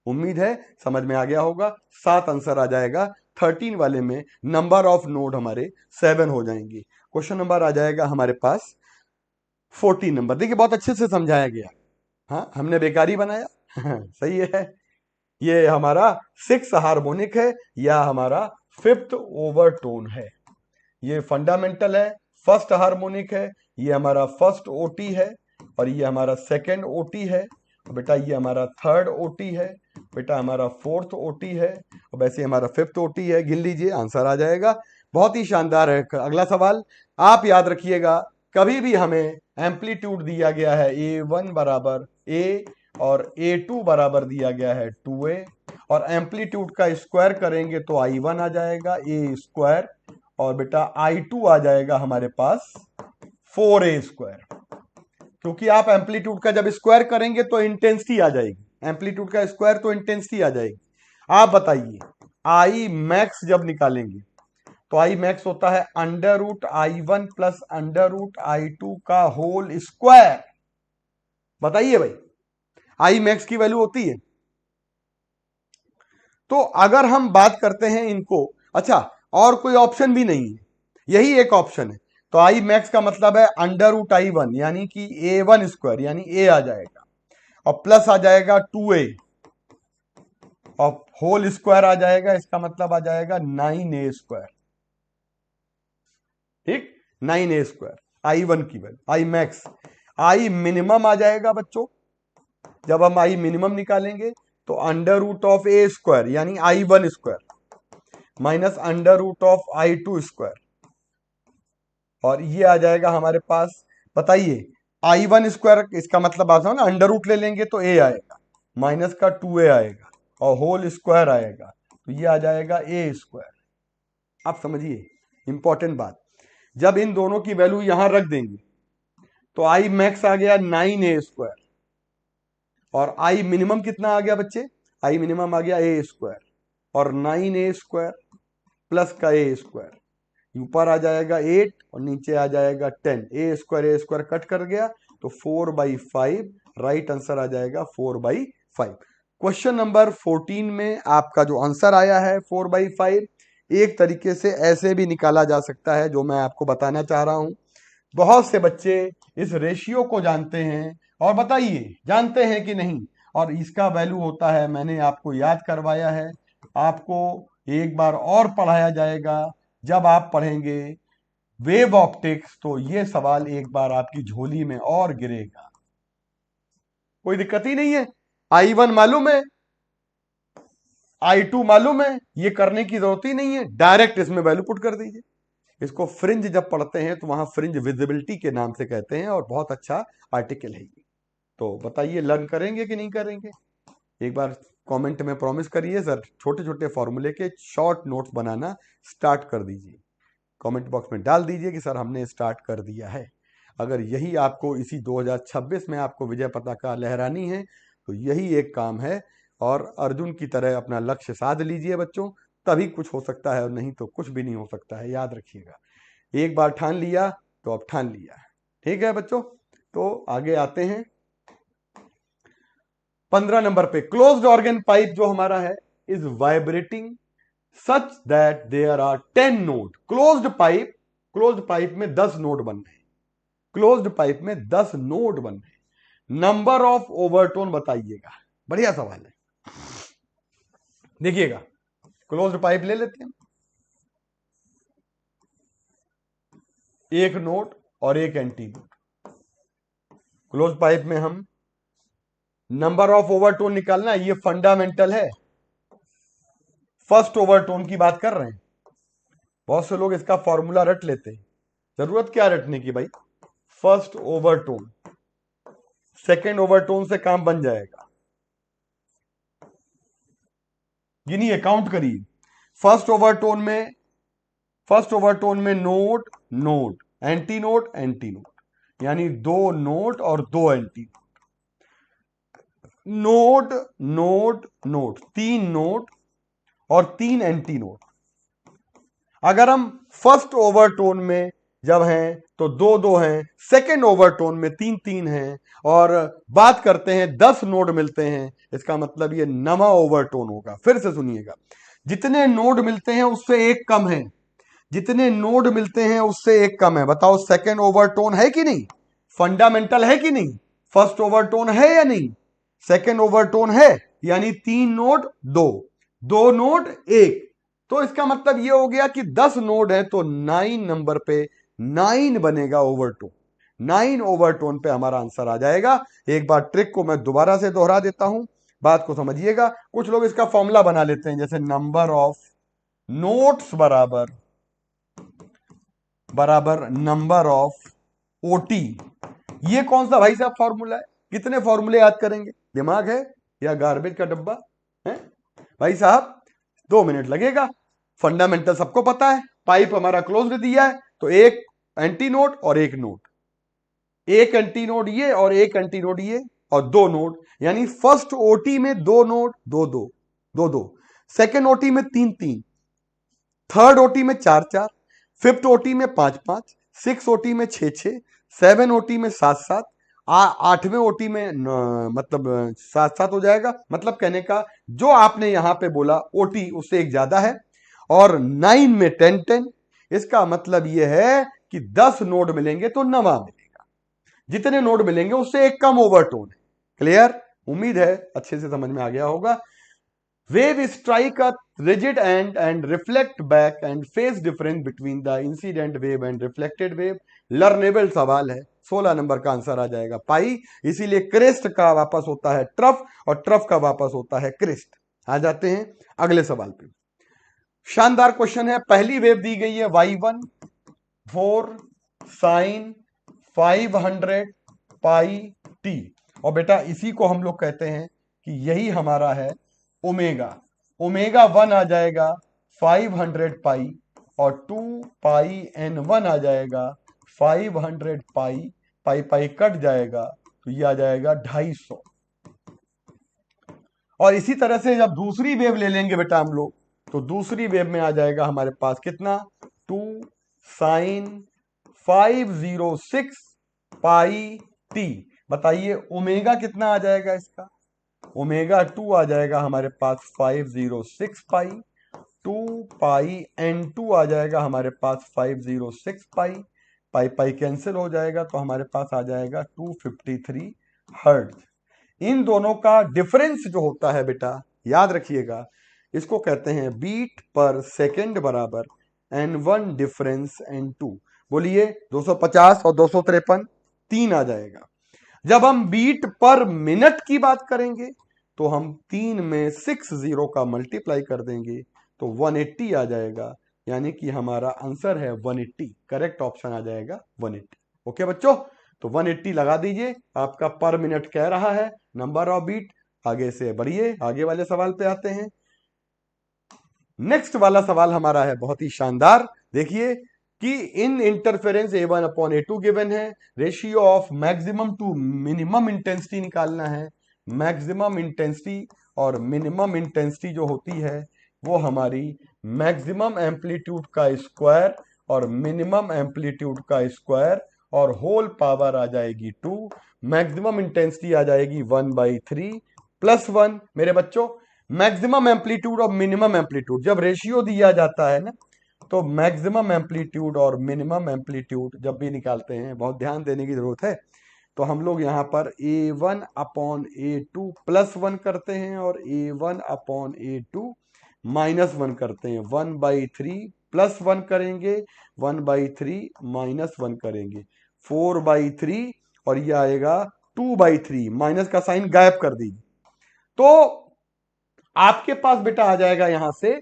उम्मीद है समझ में आ गया होगा। सात आंसर आ जाएगा। 13 वाले में नंबर ऑफ नोड हमारे 7 हो जाएंगे। क्वेश्चन नंबर आ जाएगा हमारे पास 14 नंबर। देखिए बहुत अच्छे से समझाया गया। हाँ, हमने बेकारी बनाया। सही है। ये हमारा सिक्स हार्मोनिक है या हमारा फिफ्थ ओवरटोन है। ये फंडामेंटल है, फर्स्ट हार्मोनिक है, ये हमारा फर्स्ट ओटी है, और ये हमारा सेकंड ओटी है। बेटा ये हमारा थर्ड ओटी है, बेटा हमारा फोर्थ ओटी है, और वैसे हमारा फिफ्थ ओटी है। गिन लीजिए, आंसर आ जाएगा। बहुत ही शानदार है। अगला सवाल आप याद रखिएगा, कभी भी हमें एम्पलीट्यूड दिया गया है A1 बराबर A और A2 बराबर दिया गया है 2A, और एम्पलीट्यूड का स्क्वायर करेंगे तो I1 आ जाएगा A स्क्वायर, और बेटा I2 आ जाएगा हमारे पास 4A स्क्वायर। क्योंकि आप एम्पलीट्यूड का जब स्क्वायर करेंगे तो इंटेंसिटी आ जाएगी, एम्पलीट्यूड का स्क्वायर तो इंटेंसिटी आ जाएगी। आप बताइए, आई मैक्स जब निकालेंगे तो आई मैक्स होता है under root I1 plus under root I2 का होल स्क्वायर। बताइए भाई, आई मैक्स की वैल्यू होती है। तो अगर हम बात करते हैं इनको, अच्छा और कोई ऑप्शन भी नहीं है, यही एक ऑप्शन है, तो आई मैक्स का मतलब है अंडर रूट I1 यानी कि A1 स्क्वायर, यानी A आ जाएगा, और प्लस आ जाएगा 2A, और होल स्क्वायर आ जाएगा, इसका मतलब आ जाएगा 9A स्क्वायर। ठीक, 9A स्क्वायर I1 की value, I max. I minimum आ जाएगा बच्चों, जब हम आई मिनिमम निकालेंगे तो under root of A square यानी I1 square minus under root of I2 square, और ये आ जाएगा हमारे पास। बताइए, I1 स्क्वायर, इसका मतलब आता है ना, अंडर रूट ले लेंगे तो A आएगा, माइनस का 2A आएगा, और होल स्क्वायर आएगा, तो ये आ जाएगा A स्क्वायर। आप समझिए इंपॉर्टेंट बात, जब इन दोनों की वैल्यू यहां रख देंगे तो आई मैक्स आ गया 9A स्क्वायर, और आई मिनिमम कितना आ गया बच्चे? आई मिनिमम आ गया A स्क्वायर, और 9A स्क्वायर प्लस का A स्क्वायर, ऊपर आ जाएगा 8 और नीचे आ जाएगा 10। ए स्क्वायर कट कर गया तो 4/5, राइट आंसर आ जाएगा 4/5। क्वेश्चन नंबर 14 में आपका जो आंसर आया है 4/5, एक तरीके से ऐसे भी निकाला जा सकता है, जो मैं आपको बताना चाह रहा हूं। बहुत से बच्चे इस रेशियो को जानते हैं, और बताइए जानते हैं कि नहीं। और इसका वैल्यू होता है, मैंने आपको याद करवाया है, आपको एक बार और पढ़ाया जाएगा जब आप पढ़ेंगे वेव ऑप्टिक्स, तो ये सवाल एक बार आपकी झोली में और गिरेगा। कोई दिक्कत ही नहीं है। I1 मालूम है, I2 मालूम है, ये करने की जरूरत ही नहीं है, डायरेक्ट इसमें वैल्यू पुट कर दीजिए। इसको फ्रिंज जब पढ़ते हैं तो वहां फ्रिंज विजिबिलिटी के नाम से कहते हैं, और बहुत अच्छा आर्टिकल है ये। तो बताइए लर्न करेंगे कि नहीं करेंगे? एक बार कमेंट में प्रॉमिस करिए सर, छोटे छोटे फॉर्मूले के शॉर्ट नोट्स बनाना स्टार्ट कर दीजिए। कमेंट बॉक्स में डाल दीजिए कि सर हमने स्टार्ट कर दिया है। अगर यही आपको इसी 2026 में आपको विजय पताका लहरानी है तो यही एक काम है, और अर्जुन की तरह अपना लक्ष्य साध लीजिए बच्चों, तभी कुछ हो सकता है, और नहीं तो कुछ भी नहीं हो सकता है, याद रखिएगा। एक बार ठान लिया तो अब ठान लिया है। ठीक है बच्चों, तो आगे आते हैं 15 नंबर पे। क्लोज्ड ऑर्गन पाइप जो हमारा है is vibrating such that there are 10 node. Closed pipe में 10 नोड बन रहे हैं। क्लोज्ड पाइप में 10 नोड बन रहे हैं। नंबर ऑफ ओवरटोन बताइएगा। बढ़िया सवाल है, देखिएगा। क्लोज्ड पाइप ले लेते हैं, एक नोड और एक एंटी नोड। क्लोज्ड पाइप में हम नंबर ऑफ ओवरटोन निकालना, ये फंडामेंटल है। फर्स्ट ओवरटोन की बात कर रहे हैं। बहुत से लोग इसका फॉर्मूला रट लेते हैं, जरूरत क्या रटने की भाई। फर्स्ट ओवरटोन, सेकेंड ओवरटोन से काम बन जाएगा। गिनिए, काउंट करिए। फर्स्ट ओवरटोन में note note, anti note anti note, यानी 2 नोट और 2 anti note, note note, 3 note और 3 एंटी नोट। अगर हम फर्स्ट ओवरटोन में जब हैं तो 2-2 हैं, सेकेंड ओवरटोन में 3-3 हैं, और बात करते हैं 10 नोड मिलते हैं, इसका मतलब ये नवा ओवरटोन होगा। फिर से सुनिएगा, जितने नोड मिलते हैं उससे एक कम है, जितने नोड मिलते हैं उससे एक कम है। बताओ सेकेंड ओवरटोन है कि नहीं? फंडामेंटल है कि नहीं? फर्स्ट ओवरटोन है या नहीं? सेकेंड ओवरटोन है, यानी 3 नोड 2, 2 नोड 1। तो इसका मतलब यह हो गया कि 10 नोड है तो 9 नंबर पे 9 बनेगा ओवरटोन। 9 ओवरटोन पे हमारा आंसर आ जाएगा। एक बार ट्रिक को मैं दोबारा से दोहरा देता हूं, बात को समझिएगा। कुछ लोग इसका फॉर्मूला बना लेते हैं, जैसे नंबर ऑफ नोट्स बराबर नंबर ऑफ ओटी। ये कौन सा भाई साहब फॉर्मूला है? कितने फॉर्मूले याद करेंगे? दिमाग है या गार्बेज का डब्बा है भाई साहब? 2 मिनट लगेगा। फंडामेंटल सबको पता है, पाइप हमारा क्लोज्ड दिया है तो एक एंटी नोड और एक नोड, एक एंटी नोड ये और एक एंटी नोड ये, और 2 नोड, यानी फर्स्ट ओटी में 2 नोड, 2-2 सेकेंड ओटी में 3-3, थर्ड ओटी में 4-4, फिफ्थ ओटी में 5-5, सिक्स ओटी में 6-6, 7 ओटी में 7-7, आठवें ओटी में मतलब 7-7 हो जाएगा। मतलब कहने का जो आपने यहां पे बोला ओटी उससे एक ज्यादा है, और 9 में 10-10। इसका मतलब यह है कि 10 नोड मिलेंगे तो नवा मिलेगा, जितने नोड मिलेंगे उससे एक कम ओवरटोन है। क्लियर? उम्मीद है अच्छे से समझ में आ गया होगा। Wave strike a rigid end and reflect back and phase difference between the incident wave and reflected wave। Learnable सवाल है, 16 नंबर का आंसर आ जाएगा पाई। इसीलिए क्रेस्ट का वापस होता है ट्रफ, और ट्रफ का वापस होता है क्रेस्ट। आ जाते हैं अगले सवाल पे। शानदार क्वेश्चन है। पहली वेव दी गई है y1 4 साइन 500 पाई टी, और बेटा इसी को हम लोग कहते हैं कि यही हमारा है ओमेगा। ओमेगा 1 आ जाएगा 500 पाई, और 2 पाई n1 आ जाएगा 500 पाई, पाई पाई कट जाएगा तो ये आ जाएगा 250। और इसी तरह से जब दूसरी वेव ले लेंगे बेटा हम लोग, तो दूसरी वेव में आ जाएगा हमारे पास कितना, 2 साइन 506 पाई टी। बताइए ओमेगा कितना आ जाएगा इसका? ओमेगा 2 आ जाएगा हमारे पास 506 पाई, 2 पाई n2 आ जाएगा हमारे पास 506 पाई, पाई पाई कैंसिल हो जाएगा तो हमारे पास आ जाएगा 253 हर्ट्ज। इन दोनों का डिफरेंस जो होता है बेटा, याद रखिएगा, इसको कहते हैं बीट पर सेकंड बराबर n1 डिफरेंस n2। बोलिए 250 और 253 3 आ जाएगा। जब हम बीट पर मिनट की बात करेंगे तो हम 3 में 60 का मल्टीप्लाई कर देंगे तो 180 आ जाएगा, यानी कि हमारा आंसर है 180। करेक्ट ऑप्शन आ जाएगा 180। ओके बच्चों, तो 180 लगा दीजिए, आपका पर मिनट कह रहा है नंबर ऑफ बीट। आगे से बढ़िए, आगे वाले सवाल पे आते हैं। नेक्स्ट वाला सवाल हमारा है बहुत ही शानदार। देखिए कि इन interference A1 upon A2 given है, ratio of maximum to minimum intensity निकालना है। मैक्सिमम इंटेंसिटी और मिनिमम इंटेंसिटी जो होती है वो हमारी मैक्सिमम एम्पलीट्यूड का स्क्वायर और मिनिमम एम्पलीट्यूड का स्क्वायर और होल पावर आ जाएगी 2। मैक्सिमम इंटेंसिटी आ जाएगी 1/3 प्लस 1। मेरे बच्चों, मैक्सिमम एम्पलीट्यूड और मिनिमम एम्पलीट्यूड जब रेशियो दिया जाता है ना, तो मैक्सिमम एम्पलीट्यूड और मिनिमम एम्पलीट्यूड जब भी निकालते हैं, बहुत ध्यान देने की जरूरत है। तो हम लोग यहाँ पर A1 अपॉन A2 प्लस 1 करते हैं और A1 अपॉन A2 माइनस 1 करते हैं। 1/3 प्लस 1 करेंगे, 1/3 माइनस 1 करेंगे, 4/3 और ये आएगा 2/3। माइनस का साइन गायब कर दीजिए तो आपके पास बेटा आ जाएगा यहां से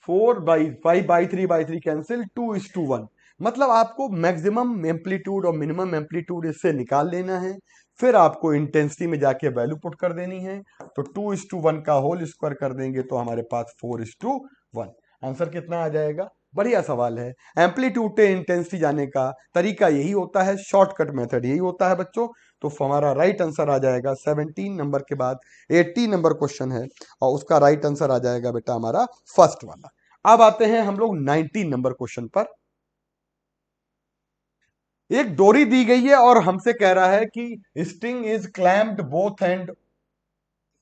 4/5/3 कैंसिल, 2:1। मतलब आपको मैक्सिमम एम्पलीट्यूड और मिनिमम एम्पलीट्यूड इससे निकाल लेना है, फिर आपको इंटेंसिटी में जाके वैल्यू पुट कर देनी है। तो 2:1 का होल स्क्वायर कर देंगे तो हमारे पास 4:1। आंसर कितना आ जाएगा? बढ़िया सवाल है। एम्पलीट्यूड से इंटेंसिटी जाने का तरीका यही होता है, शॉर्टकट मेथड यही होता है बच्चों। तो हमारा राइट आंसर आ जाएगा 17 नंबर के बाद 80 नंबर क्वेश्चन है और उसका राइट आंसर आ जाएगा बेटा हमारा फर्स्ट वाला। अब आते हैं हम लोग 19 नंबर क्वेश्चन पर। एक डोरी दी गई है और हमसे कह रहा है कि string is clamped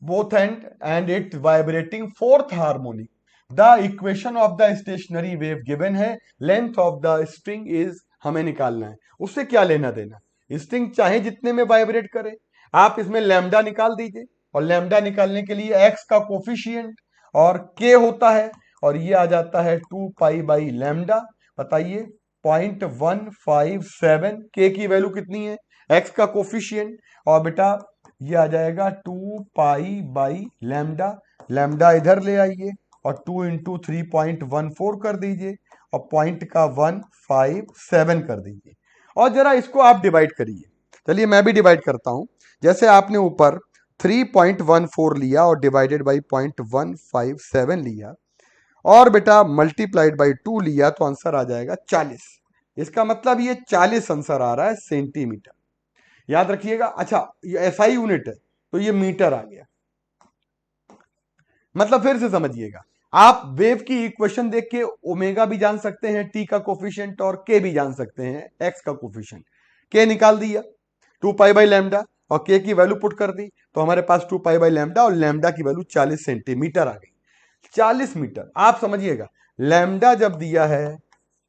both end and it vibrating fourth harmonic. The equation of the stationary wave given है, length of the string is हमें निकालना है। उससे क्या लेना देना? स्ट्रिंग चाहे जितने में वाइब्रेट करे, आप इसमें लैम्डा निकाल दीजिए और लैम्डा निकालने के लिए x का कोफिशिएंट और k होता है और ये आ जाता है 2 पाई बाई लैम्डा। बताइए 0.157, k की वैल्यू कितनी है? x का कोफिशिएंट और बेटा ये आ जाएगा 2 पाई बाई लैम्डा। लैम्डा इधर ले आइए और 2 इंटू 3.14 कर दीजिए और पॉइंट का 157 कर दीजिए और जरा इसको आप डिवाइड करिए। चलिए मैं भी डिवाइड करता हूं। जैसे आपने ऊपर 3.14 लिया और डिवाइडेड बाई 0.157 लिया और बेटा मल्टीप्लाइड बाई 2 लिया तो आंसर आ जाएगा 40। इसका मतलब ये 40 आंसर आ रहा है सेंटीमीटर। याद रखिएगा। अच्छा, ये एसआई यूनिट है तो ये मीटर आ गया। मतलब फिर से समझिएगा, आप वेव की इक्वेशन देख के ओमेगा भी जान सकते हैं, टी का कोफिशिएंट, और के भी जान सकते हैं, एक्स का कोफिशिएंट। के निकाल दिया 2 पाई बाई लैम्डा और के की वैल्यू पुट कर दी तो हमारे पास 2 पाई बाई लैम्डा और लैम्डा की वैल्यू 40 सेंटीमीटर आ गई। 40 मीटर। आप समझिएगा, लैम्डा जब दिया है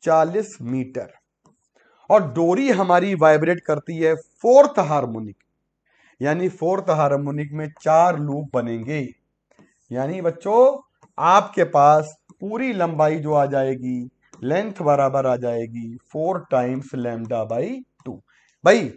40 मीटर और डोरी हमारी वाइब्रेट करती है फोर्थ हार्मोनिक, यानी फोर्थ हार्मोनिक में 4 लूप बनेंगे। यानी बच्चों आपके पास पूरी लंबाई जो आ जाएगी, लेंथ बराबर आ जाएगी 4 टाइम्स लैम्डा बाई 2। भाई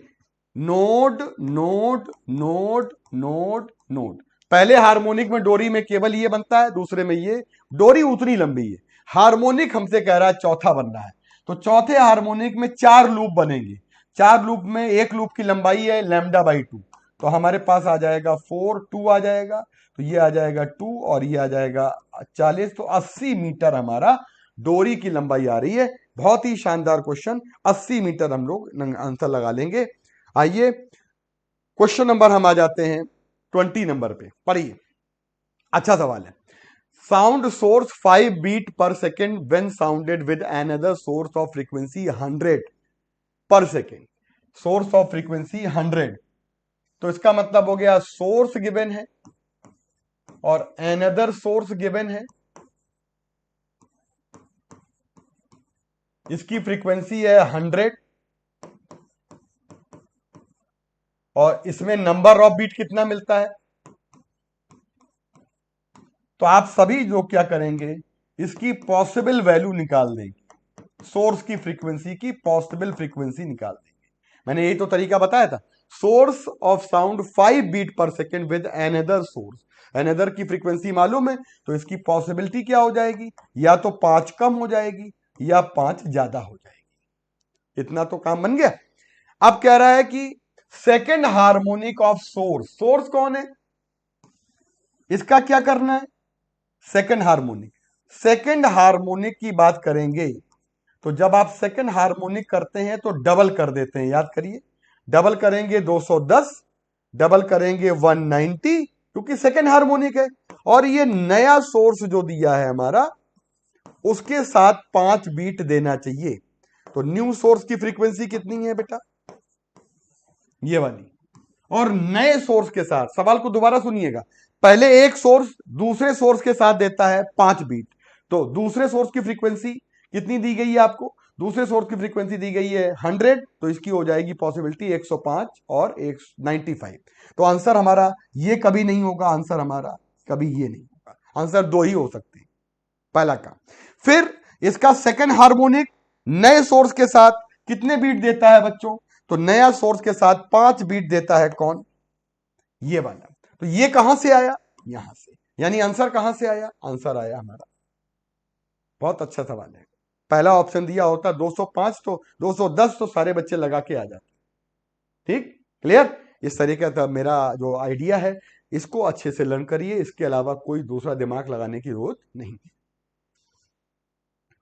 node node node node node, पहले हार्मोनिक में डोरी में केवल ये बनता है, दूसरे में ये। डोरी उतनी लंबी है, हार्मोनिक हमसे कह रहा है चौथा बनना है, तो चौथे हार्मोनिक में 4 लूप बनेंगे। 4 लूप में एक लूप की लंबाई है लैम्डा बाई 2, तो हमारे पास आ जाएगा 4, 2 आ जाएगा, तो ये आ जाएगा 2 और ये आ जाएगा 40, तो 80 मीटर हमारा डोरी की लंबाई आ रही है। बहुत ही शानदार क्वेश्चन, 80 मीटर हम लोग आंसर लगा लेंगे। आइए क्वेश्चन नंबर हम आ जाते हैं 20 नंबर पे। पढ़िए, अच्छा सवाल है। साउंड सोर्स 5 बीट पर second when sounded with another source of frequency 100 पर सेकेंड। सोर्स ऑफ फ्रीक्वेंसी 100, तो इसका मतलब हो गया सोर्स गिवन है और अनदर सोर्स गिवन है, इसकी फ्रीक्वेंसी है 100 और इसमें नंबर ऑफ बीट कितना मिलता है। तो आप सभी जो क्या करेंगे, इसकी पॉसिबल वैल्यू निकाल देंगे, सोर्स की फ्रीक्वेंसी की पॉसिबल फ्रीक्वेंसी निकाल देंगे। मैंने यही तो तरीका बताया था। सोर्स ऑफ साउंड 5 बीट पर second with another source, another की फ्रीक्वेंसी मालूम है, तो इसकी पॉसिबिलिटी क्या हो जाएगी, या तो 5 कम हो जाएगी या 5 ज्यादा हो जाएगी। इतना तो काम बन गया। अब कह रहा है कि second harmonic of source, source कौन है, इसका क्या करना है, सेकेंड हार्मोनिक। सेकेंड हार्मोनिक की बात करेंगे तो जब आप सेकेंड हार्मोनिक करते हैं तो डबल कर देते हैं, याद करिए, डबल करेंगे 210, डबल करेंगे 190, क्योंकि सेकेंड हार्मोनिक है। और ये नया सोर्स जो दिया है हमारा, उसके साथ 5 बीट देना चाहिए। तो न्यू सोर्स की फ्रीक्वेंसी कितनी है बेटा, ये वाली। और नए सोर्स के साथ, सवाल को दोबारा सुनिएगा, पहले एक सोर्स दूसरे सोर्स के साथ देता है 5 बीट, तो दूसरे सोर्स की फ्रीक्वेंसी कितनी दी गई है आपको, दूसरे सोर्स की फ्रीक्वेंसी दी गई है 100, तो इसकी हो जाएगी पॉसिबिलिटी 105 और 195। तो आंसर हमारा ये कभी नहीं होगा, आंसर हमारा कभी ये नहीं होगा, आंसर दो ही हो सकते हैं, पहला काम। फिर इसका सेकंड हार्मोनिक नए सोर्स के साथ कितने बीट देता है बच्चों, तो नया सोर्स के साथ 5 बीट देता है, कौन, ये वाला। तो ये कहां से आया, यहां से, यानी आंसर कहां से आया, आंसर आया हमारा, बहुत अच्छा सवाल है। पहला ऑप्शन दिया होता 205 तो 210 तो सारे बच्चे लगा के आ जाते। ठीक, क्लियर। इस तरीके का मेरा जो आइडिया है, इसको अच्छे से लर्न करिए, इसके अलावा कोई दूसरा दिमाग लगाने की जरूरत नहीं।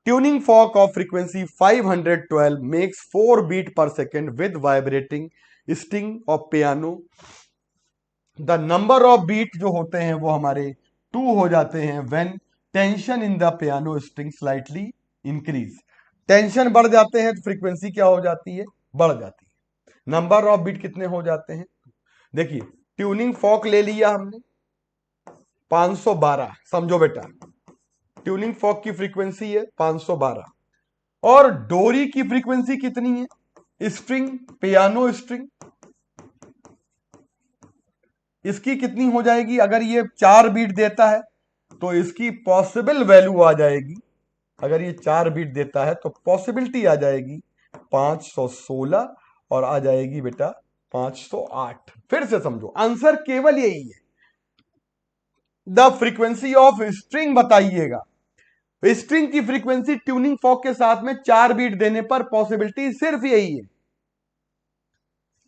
Tuning fork of frequency 512 makes 4 beat per second with vibrating string of piano. The number of beat जो होते हैं वो हमारे 2 हो जाते हैं when tension in the piano string slightly increase. Tension बढ़ जाते हैं तो फ्रीक्वेंसी क्या हो जाती है, बढ़ जाती है। नंबर ऑफ बीट कितने हो जाते हैं, देखिए ट्यूनिंग फॉक ले लिया हमने 512, समझो बेटा ट्यूनिंग फॉक की फ्रीक्वेंसी है 512 और डोरी की फ्रीक्वेंसी कितनी है, स्ट्रिंग, पियानो स्ट्रिंग, इसकी कितनी हो जाएगी, अगर ये 4 बीट देता है तो इसकी पॉसिबल वैल्यू आ जाएगी, अगर ये 4 बीट देता है तो पॉसिबिलिटी आ जाएगी 516 और आ जाएगी बेटा 508। फिर से समझो, आंसर केवल यही है, द फ्रीक्वेंसी ऑफ स्ट्रिंग बताइएगा। स्ट्रिंग की फ्रीक्वेंसी ट्यूनिंग फॉक के साथ में 4 बीट देने पर पॉसिबिलिटी सिर्फ यही है,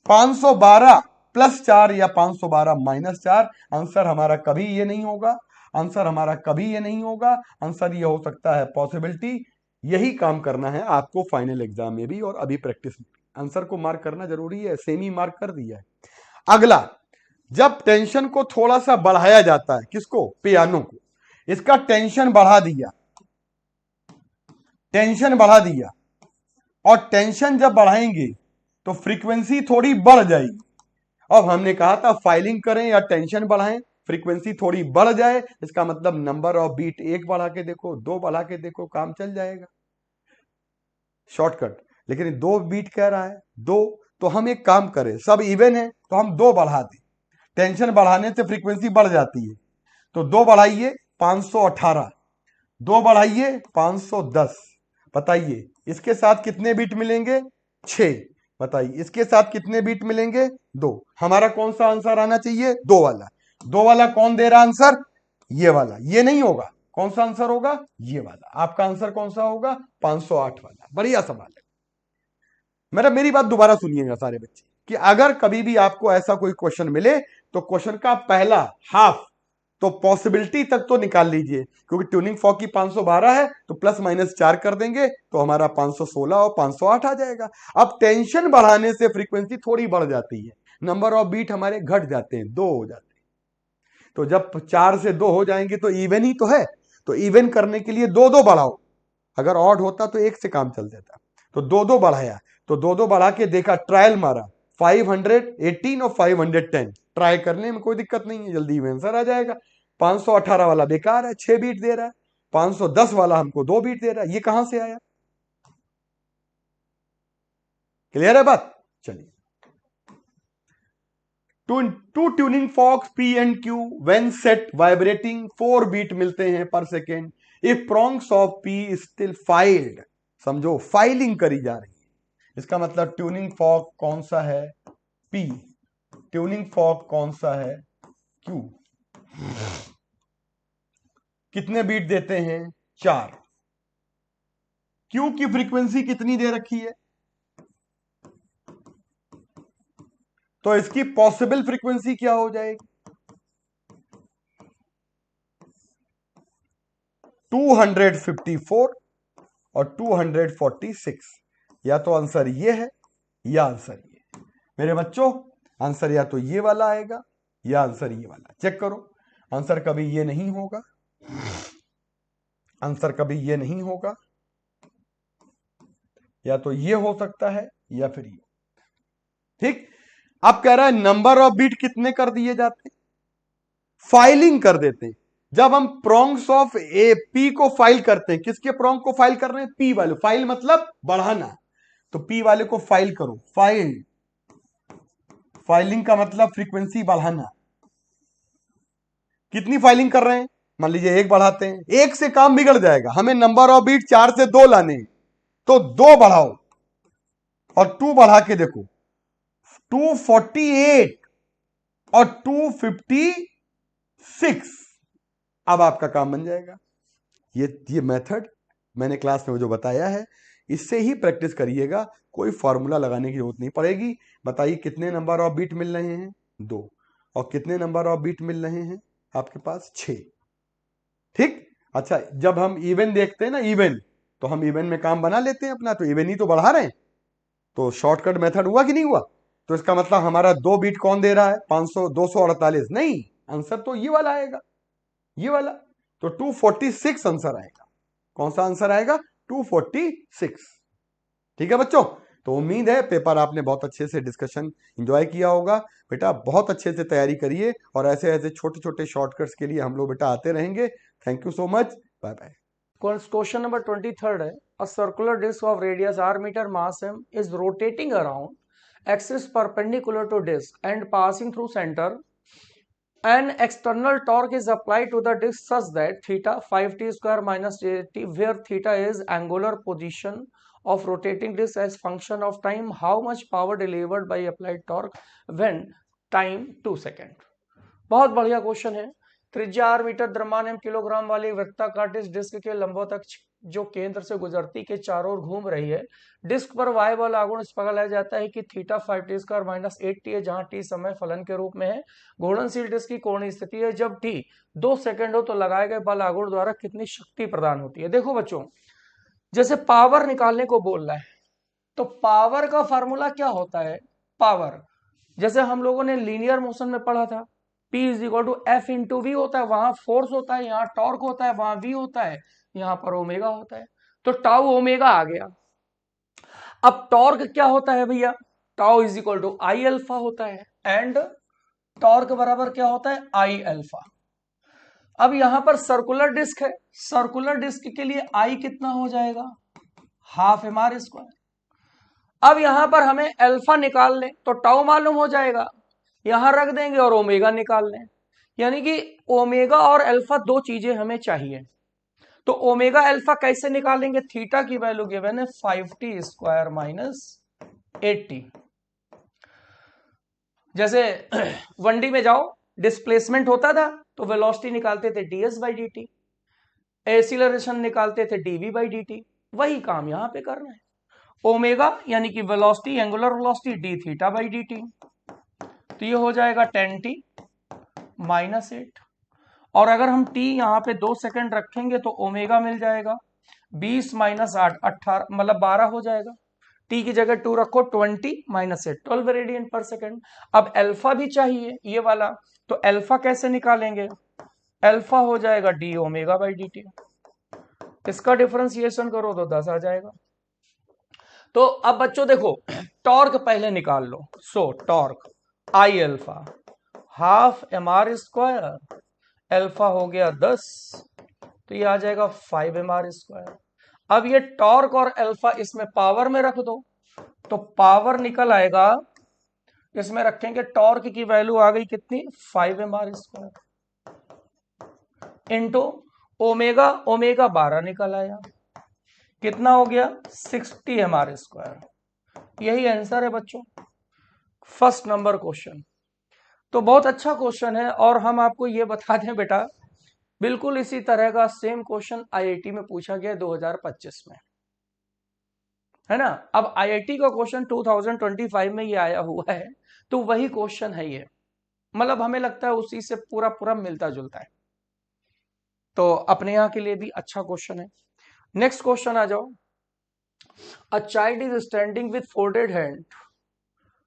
512 प्लस 4 या 512 माइनस 4। आंसर हमारा कभी ये नहीं होगा, आंसर हमारा कभी ये नहीं होगा, आंसर ये हो सकता है पॉसिबिलिटी। यही काम करना है आपको फाइनल एग्जाम में भी और अभी प्रैक्टिस में। आंसर को मार्क करना जरूरी है, सेमी मार्क कर दिया है। अगला, जब टेंशन को थोड़ा सा बढ़ाया जाता है, किसको, पियानो को, इसका टेंशन बढ़ा दिया, टेंशन बढ़ा दिया, और टेंशन जब बढ़ाएंगे तो फ्रीक्वेंसी थोड़ी बढ़ जाएगी। अब हमने कहा था फाइलिंग करें या टेंशन बढ़ाएं, फ्रीक्वेंसी थोड़ी बढ़ जाए, इसका मतलब नंबर ऑफ बीट 1 बढ़ा के देखो, 2 बढ़ा के देखो, काम चल जाएगा, शॉर्टकट। लेकिन 2 बीट कह रहा है, 2, तो हम एक काम करें, सब इवन है तो हम 2 बढ़ा दें, टेंशन बढ़ाने से फ्रीक्वेंसी बढ़ जाती है, तो 2 बढ़ाइए 518, 2 बढ़ाइए 510, बताइए इसके साथ कितने बीट मिलेंगे, 6, बताइए इसके साथ कितने बीट मिलेंगे, 2। हमारा कौन सा आंसर आना चाहिए, 2 वाला। 2 वाला कौन दे रहा आंसर, ये वाला, ये नहीं होगा, कौन सा आंसर होगा, ये वाला। आपका आंसर कौन सा होगा, 508 वाला। बढ़िया सवाल है। मेरी बात दोबारा सुनिएगा सारे बच्चे, कि अगर कभी भी आपको ऐसा कोई क्वेश्चन मिले तो क्वेश्चन का पहला हाफ तो पॉसिबिलिटी तक तो निकाल लीजिए, क्योंकि ट्यूनिंग फॉक की 512 है तो प्लस माइनस 4 कर देंगे तो हमारा 516 और 508 आ जाएगा। अब टेंशन बढ़ाने से फ्रीक्वेंसी थोड़ी बढ़ जाती है, नंबर ऑफ बीट हमारे घट जाते हैं, 2 हो जाते हैं, तो जब 4 से 2 हो जाएंगे तो इवन ही तो है, तो इवन करने के लिए दो दो बढ़ाओ, अगर ऑड होता तो एक से काम चल जाता, तो दो दो बढ़ाया, तो दो दो बढ़ा के देखा, ट्रायल मारा, 518 और 510 ट्राई करने में कोई दिक्कत नहीं है, जल्दी आंसर आ जाएगा। 518 वाला बेकार है, 6 बीट दे रहा है, 510 वाला हमको 2 बीट दे रहा है, ये कहां से आया? क्लियर है बात? चलिए, two tuning forks P and Q when set vibrating 4 beat मिलते हैं पर second, if prongs of P still filed, समझो फाइलिंग करी जा रही है, इसका मतलब ट्यूनिंग फॉक कौन सा है? P, ट्यूनिंग फॉक कौन सा है? Q। कितने बीट देते हैं? 4। Q की फ्रीक्वेंसी कितनी दे रखी है? तो इसकी पॉसिबल फ्रीक्वेंसी क्या हो जाएगी? 254 और 246। या तो आंसर ये है या आंसर ये। मेरे बच्चों, आंसर या तो ये वाला आएगा या आंसर ये वाला। चेक करो, आंसर कभी ये नहीं होगा, आंसर कभी ये नहीं होगा, या तो ये हो सकता है या फिर ये। ठीक, अब कह रहा है नंबर ऑफ बीट कितने कर दिए जाते? फाइलिंग कर देते हैं। जब हम प्रोंग्स ऑफ ए पी को फाइल करते हैं, किसके प्रोंग को फाइल कर रहे हैं? पी वाले। फाइल मतलब बढ़ाना, तो पी वाले को फाइल करो, फाइल, फाइलिंग का मतलब फ्रीक्वेंसी बढ़ाना। कितनी फाइलिंग कर रहे हैं? मान लीजिए एक बढ़ाते हैं, एक से काम बिगड़ जाएगा, हमें नंबर ऑफ बीट 4 से 2 लाने, तो 2 बढ़ाओ और 2 बढ़ा के देखो, 248 और 256, अब आपका काम बन जाएगा। ये मेथड मैंने क्लास में जो बताया है, इससे ही प्रैक्टिस करिएगा, कोई फॉर्मूला लगाने की जरूरत नहीं पड़ेगी। बताइए कितने नंबर ऑफ बीट मिल रहे हैं? 2। और कितने नंबर ऑफ बीट मिल रहे हैं आपके पास? 6। ठीक, अच्छा, जब हम इवन देखते हैं ना, इवन, तो हम इवन में काम बना लेते हैं अपना, तो इवन ही तो बढ़ा रहे हैं, तो शॉर्टकट मेथड हुआ कि नहीं हुआ? तो इसका मतलब हमारा 2 बीट कौन दे रहा है? 500, 248 नहीं, आंसर तो ये वाला आएगा, ये वाला, तो 246 आंसर आएगा। कौन सा आंसर आएगा? 246। ठीक है बच्चों, तो उम्मीद है पेपर आपने बहुत अच्छे से डिस्कशन एंजॉय किया होगा। बेटा बहुत अच्छे से तैयारी करिए, और ऐसे ऐसे छोटे छोटे शॉर्टकट्स के लिए हम लोग बेटा आते रहेंगे। Thank you so much, bye bye. Question number 23 है, a circular disc of radius r metre mass m is rotating around axis perpendicular to disc and passing through centre. An external torque is applied to the disk such that theta 5t square minus j where theta is angular position of rotating disk as function of time. How much power delivered by applied torque when time 2 second? बहुत बढ़िया question है। त्रिज्या 8 metre, द्रव्यमान m kilogram वाली वृत्ताकार disc के लंबोतक जो केंद्र से गुजरती के चारों ओर घूम रही है, डिस्क पर वायु बल आघूर्ण इस प्रकार लगाया जाता है कि theta 5t square minus 8t है, जहां t समय फलन के रूप में है। घूर्णनशील डिस्क की कोणीय स्थिति है, जब t 2 सेकंड हो तो लगाए गए बल आघूर्ण द्वारा कितनी शक्ति प्रदान होती है। देखो बच्चों, जैसे पावर निकालने को बोल रहा है, तो पावर का फार्मूला क्या होता है? पावर, जैसे हम लोगों ने लीनियर मोशन में पढ़ा था, P is equal to F into V होता है, वहां फोर्स होता है, यहाँ टॉर्क होता है, वहां V होता है, यहाँ पर ओमेगा होता है, तो टाउ ओमेगा आ गया। अब टॉर्क क्या होता है भैया? Tau is equal to I alpha होता है, एंड टॉर्क बराबर क्या होता है? I alpha. अब यहां पर सर्कुलर डिस्क है, सर्कुलर डिस्क के लिए आई कितना हो जाएगा? Half M R square. अब यहां पर हमें अल्फा निकाल लें तो टाउ मालूम हो जाएगा, यहां रख देंगे और ओमेगा निकाल लें, यानी कि ओमेगा और अल्फा दो चीजें हमें चाहिए। तो ओमेगा अल्फा कैसे निकालेंगे? थीटा की वैल्यू गिवन है 5t स्क्वायर माइनस 8t। जैसे 1D में जाओ, डिस्प्लेसमेंट होता था तो वेलोसिटी निकालते थे ds by D T, acceleration निकालते थे dv बाई डी टी, वही काम यहां पे करना है। ओमेगा यानी कि velocity, angular velocity D theta by D T, तो ये हो जाएगा 10t माइनस 8, और अगर हम t यहाँ पे 2 सेकंड रखेंगे तो ओमेगा मिल जाएगा 20 माइनस 8 18, मतलब 12 हो जाएगा। t की जगह 2 रखो, 20 माइनस 8 12 रेडियन पर सेकंड। अब अल्फा भी चाहिए ये वाला, तो अल्फा कैसे निकालेंगे? अल्फा हो जाएगा D omega by D T. इसका डिफरेंशिएशन करो तो 10 आ जाएगा। तो अब बच्चों देखो, टॉर्क पहले निकाल लो। So torque I alpha half M R square, alpha हो गया 10, तो ये आ जाएगा 5 एम आर स्क्वायर। अब ये टॉर्क और अल्फा इसमें पावर में रख दो, तो पावर निकल आएगा, इसमें रखेंगे टॉर्क की वैल्यू आ गई कितनी, 5 M R square into omega, omega 12 निकल आया, कितना हो गया 60 एम आर स्क्वायर। यही आंसर है बच्चों फर्स्ट नंबर क्वेश्चन। तो बहुत अच्छा क्वेश्चन है, और हम आपको ये बता दें बेटा, बिल्कुल इसी तरह का सेम क्वेश्चन आईआईटी में पूछा गया 2025 में, है ना। अब आईआईटी का क्वेश्चन 2025 में ये आया हुआ है, तो वही क्वेश्चन है ये, मतलब हमें लगता है उसी से पूरा पूरा मिलता जुलता है, तो अपने यहाँ के लिए भी अच्छा क्वेश्चन है। नेक्स्ट क्वेश्चन आ जाओ। A child is standing with folded hand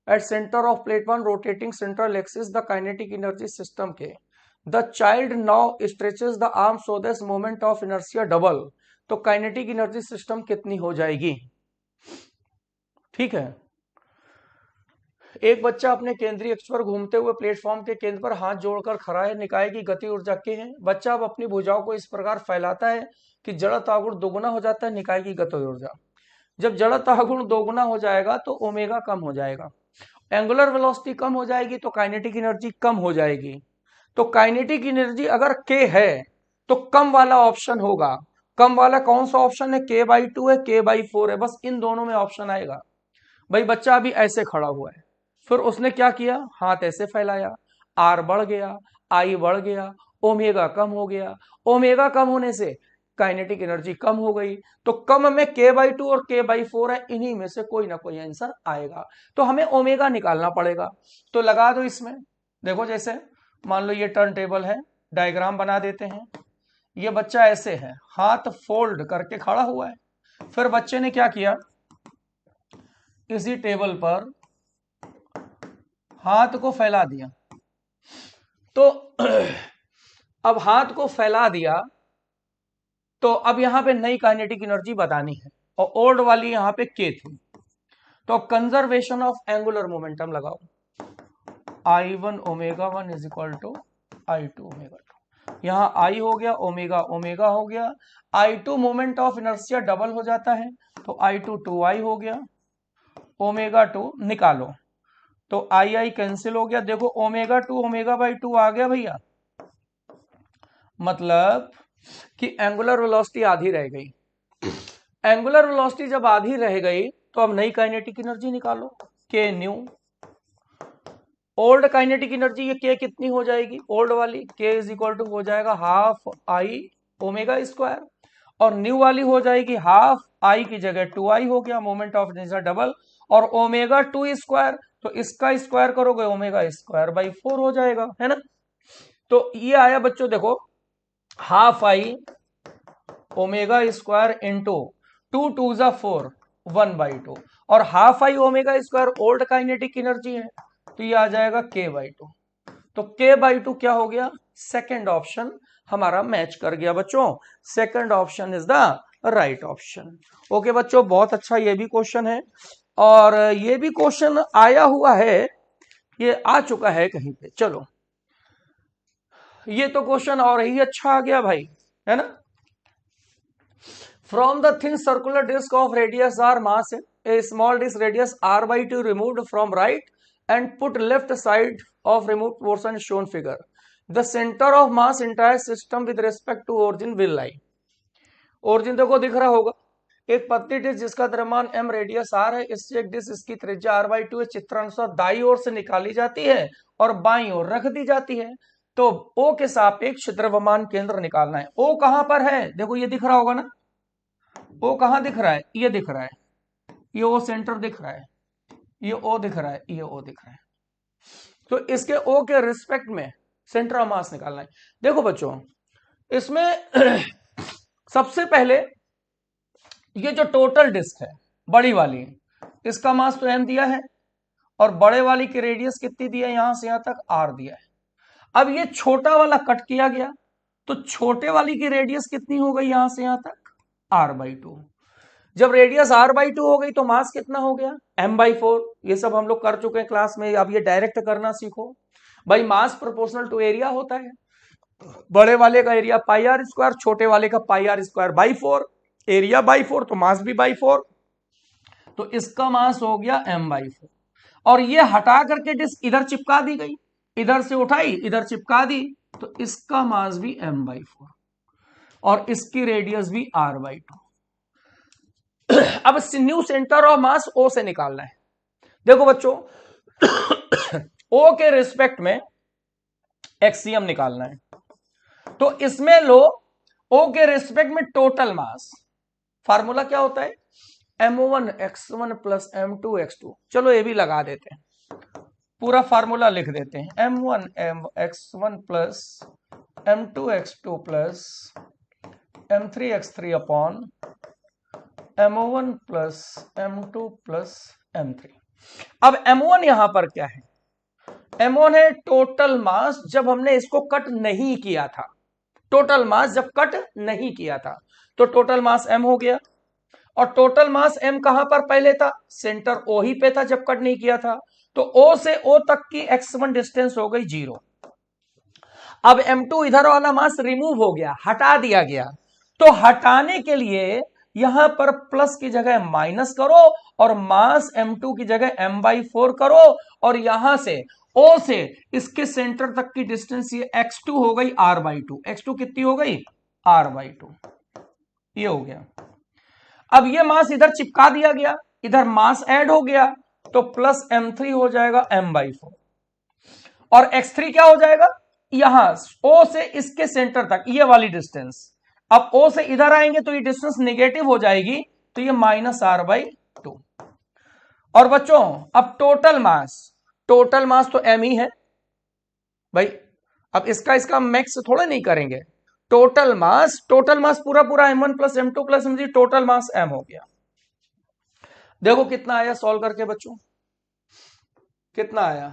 at center of plate 1 rotating central axis the kinetic energy system के the child now stretches the arm so this moment of inertia double, तो kinetic energy system कितनी हो जाएगी। ठीक है, एक बच्चा अपने केंद्रीय अक्ष पर घूमते हुए प्लेटफॉर्म के केंद्र पर हाथ जोड़कर खड़ा है, निकाय की गति ऊर्जा के है। बच्चा अब अपनी भुजाओं को इस प्रकार फैलाता है कि जड़त्व आघूर्ण दोगुना हो जाता है, निकाय की गति ऊर्जा। जब जड़त्व आघूर्ण दोगुना हो जाएगा तो ओमेगा कम हो जाएगा, एंगुलर वेलोसिटी कम हो जाएगी, तो काइनेटिक एनर्जी कम हो जाएगी। तो काइनेटिक एनर्जी अगर k है तो कम वाला ऑप्शन होगा। कम वाला कौन सा ऑप्शन है, k/2 है, k/4 है, बस इन दोनों में ऑप्शन आएगा। भाई बच्चा अभी ऐसे खड़ा हुआ है, फिर उसने क्या किया, हाथ ऐसे फैलाया, r बढ़ गया, I बढ़ गया, ओमेगा कम हो गया। ओमेगा कम होने से काइनेटिक एनर्जी कम हो गई, तो कम में k/2 और k/4 है, इन्हीं में से कोई ना कोई आंसर आएगा। तो हमें ओमेगा निकालना पड़ेगा, तो लगा दो इसमें। देखो जैसे मान लो ये टर्न टेबल है, डायग्राम बना देते हैं। ये बच्चा ऐसे है, हाथ फोल्ड करके खड़ा हुआ है, फिर बच्चे ने क्या किया, इसी टेबल पर हाथ को फैला दिया। तो अब हाथ को फैला दिया, तो अब यहां पे नई काइनेटिक एनर्जी बतानी है, और ओल्ड वाली यहां पे के थी, तो कंजर्वेशन ऑफ एंगुलर मोमेंटम लगाओ, I1 omega 1 is equal to I2 omega 2। यहां I हो गया, ओमेगा ओमेगा हो गया, I2 moment of inertia double हो जाता है, तो I2 2I हो गया, ओमेगा 2 निकालो, तो I कैंसिल हो गया। देखो ओमेगा 2 ओमेगा बाई 2 आ गया भैया, मतलब कि एंगुलर वेलोसिटी आधी रह गई। एंगुलर वेलोसिटी जब आधी रह गई, तो अब नई काइनेटिक एनर्जी निकालो, के न्यू। ओल्ड काइनेटिक एनर्जी ये के कितनी हो जाएगी, ओल्ड वाली के इज इक्वल टू हो जाएगा हाफ आई ओमेगा स्क्वायर, और न्यू वाली हो जाएगी हाफ आई की जगह 2I हो गया, मोमेंट ऑफ इनर्शिया डबल, और ओमेगा 2 स्क्वायर, तो इसका स्क्वायर करोगे ओमेगा स्क्वायर बाई 4 हो जाएगा, है ना। तो ये आया बच्चों, देखो half I omega square into 2 2 जा 4 1/2, और half I omega square old kinetic energy है, तो ये आ जाएगा k/2। तो k/2 क्या हो गया, सेकंड ऑप्शन हमारा मैच कर गया बच्चों, second option is the right option. Okay बच्चों, बहुत अच्छा ये भी क्वेश्चन है, और ये भी क्वेश्चन आया हुआ है, ये आ चुका है कहीं पे। चलो ये तो क्वेश्चन और ही अच्छा आ गया भाई, है ना। From the thin circular disc of radius r mass a small disk radius r/2 removed from right and put left side of removed portion shown figure. The center of mass entire system with respect to origin will lie. origin देखो दिख रहा होगा, एक पतली disc जिसका द्रव्यमान m radius r है, इससे एक डिस्क इसकी त्रिज्या r/2 चित्रानुसार दाई ओर से निकाली जाती है और बाईं ओर रख दी जाती है। तो O के सापेक्ष द्रव्यमान केंद्र निकालना है। O कहां पर है, देखो ये दिख रहा होगा ना, O कहां दिख रहा है, ये दिख रहा है, ये O सेंटर दिख रहा है, ये O दिख रहा है, ये O दिख रहा है। तो इसके O के रिस्पेक्ट में सेंटर ऑफ मास निकालना है। देखो बच्चों इसमें सबसे पहले ये जो टोटल डिस्क है बड़ी वाली, इसका मास तो m दिया है, और बड़े वाली की रेडियस कितनी दी है, यहां से यहां तक r दिया है। अब ये छोटा वाला कट किया गया, तो छोटे वाली की रेडियस कितनी हो गई यहां से यहां तक, r/2। जब रेडियस r/2 हो गई तो मास कितना हो गया, m/4। ये सब हम लोग कर चुके हैं क्लास में, अब ये डायरेक्ट करना सीखो भाई। मास प्रोपोर्शनल टू एरिया होता है, बड़े वाले का एरिया πr², छोटे वाले का πr²/4, एरिया बाई 4 तो मास भी बाई 4, तो इसका मास हो गया m/4। और ये हटा करके डिस्क इधर चिपका दी गई, इधर से उठाई इधर चिपका दी, तो इसका मास भी m/4 और इसकी रेडियस भी r/2। अब new centre of mass O से निकालना है। देखो बच्चों O के रिस्पेक्ट में एक्सियम निकालना है, तो इसमें लो O के रिस्पेक्ट में टोटल मास, फार्मूला क्या होता है, m1x1 प्लस m2x2। चलो ये भी लगा देते हैं, पूरा फार्मूला लिख देते हैं, m1x1 plus m2x2 plus m3x3 upon m1 plus m2 plus m3। अब m1 यहां पर क्या है, m1 है टोटल मास जब हमने इसको कट नहीं किया था, टोटल मास जब कट नहीं किया था, तो टोटल मास m हो गया। और टोटल मास m कहां पर पहले था, सेंटर O ही पे था जब कट नहीं किया था, तो O से O तक की x1 डिस्टेंस हो गई 0। अब m2 इधर वाला मास रिमूव हो गया, हटा दिया गया, तो हटाने के लिए यहां पर प्लस की जगह माइनस करो और मास m2 की जगह m/4 करो, और यहां से O से इसके सेंटर तक की डिस्टेंस ये x2 हो गई r/2। x2 कितनी हो गई, r/2, ये हो गया। अब ये मास इधर चिपका दिया गया, इधर मास ऐड हो गया, तो प्लस m3 हो जाएगा m/4, और x3 क्या हो जाएगा, यहां O से इसके सेंटर तक ये वाली डिस्टेंस। अब O से इधर आएंगे तो ये डिस्टेंस नेगेटिव हो जाएगी, तो ये -r/2। और बच्चों अब टोटल मास तो m ही है भाई। अब इसका मैक्स थोड़ा नहीं करेंगे, टोटल मास पूरा m1 plus m2 plus m3, total mass m हो गया। देखो कितना आया सॉल्व करके बच्चों, कितना आया,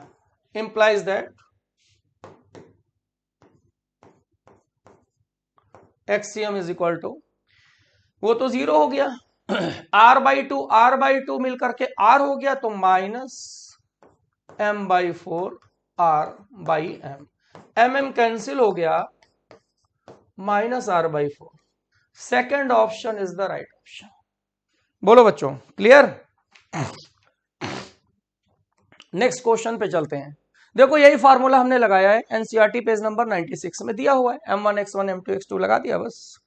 implies that axiom is equal to, वो तो 0 हो गया, r/2 मिलकर के r हो गया, तो -m/4 r/m, mm कैंसिल हो गया, -r/4। Second option is the right option. बोलो बच्चों क्लियर। नेक्स्ट क्वेश्चन पे चलते हैं। देखो यही फार्मूला हमने लगाया है, एनसीईआरटी पेज नंबर 96 में दिया हुआ है, m1x1 m2x2 लगा दिया बस।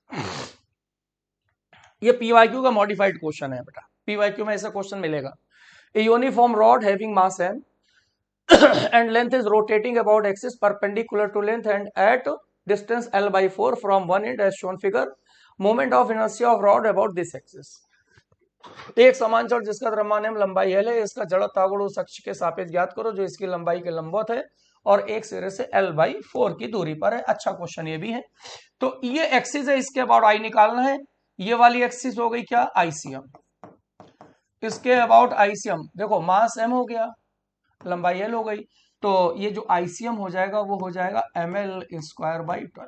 ये पीवाईक्यू का मॉडिफाइड क्वेश्चन है बेटा, पीवाईक्यू में ऐसा क्वेश्चन मिलेगा। A uniform rod having mass m and length is rotating about axis perpendicular to length and at distance l/4 from one end as shown figure, moment of inertia of rod about this axis। एक समान चर जिसका द्रव्यमान m लंबाई l है, इसका जड़त्व तागुण उस अक्ष के सापेक्ष ज्ञात करो जो इसकी लंबाई के लंबवत है और एक सिरे से l/4 की दूरी पर है। अच्छा क्वेश्चन ये भी है। तो ये एक्सिस है, इसके अबाउट आई निकालना है। ये वाली एक्सिस हो गई क्या, आईसीएम, इसके अबाउट आईसीएम। देखो मास m हो गया, लंबाई l हो गई, तो ये जो आईसीएम हो जाएगा वो हो जाएगा ml²/12।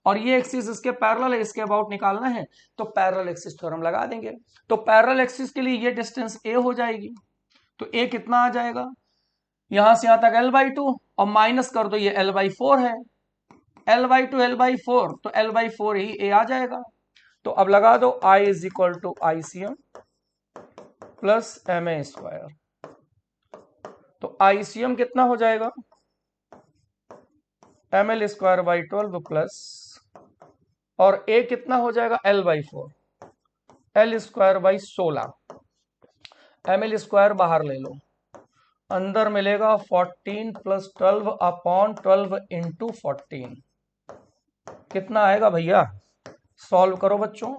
और ये एक्सिस इसके पैरेलल है, इसके अबाउट निकालना है, तो पैरेलल एक्सिस थ्योरम लगा देंगे। तो पैरेलल एक्सिस के लिए ये डिस्टेंस a हो जाएगी, तो a कितना आ जाएगा, यहां से यहां तक l/2 और माइनस कर दो, ये l/4 है, l/2 l/4, तो l/4 ही a आ जाएगा। तो अब लगा दो I is equal to ICM plus ma²। तो ICM कितना हो जाएगा, ml²/12 प्लस, और a कितना हो जाएगा l/4, l²/16, ml² बाहर ले लो, अंदर मिलेगा 14 प्लस 12 अपॉन 12 इंटू 14। कितना आएगा भैया, सॉल्व करो बच्चों,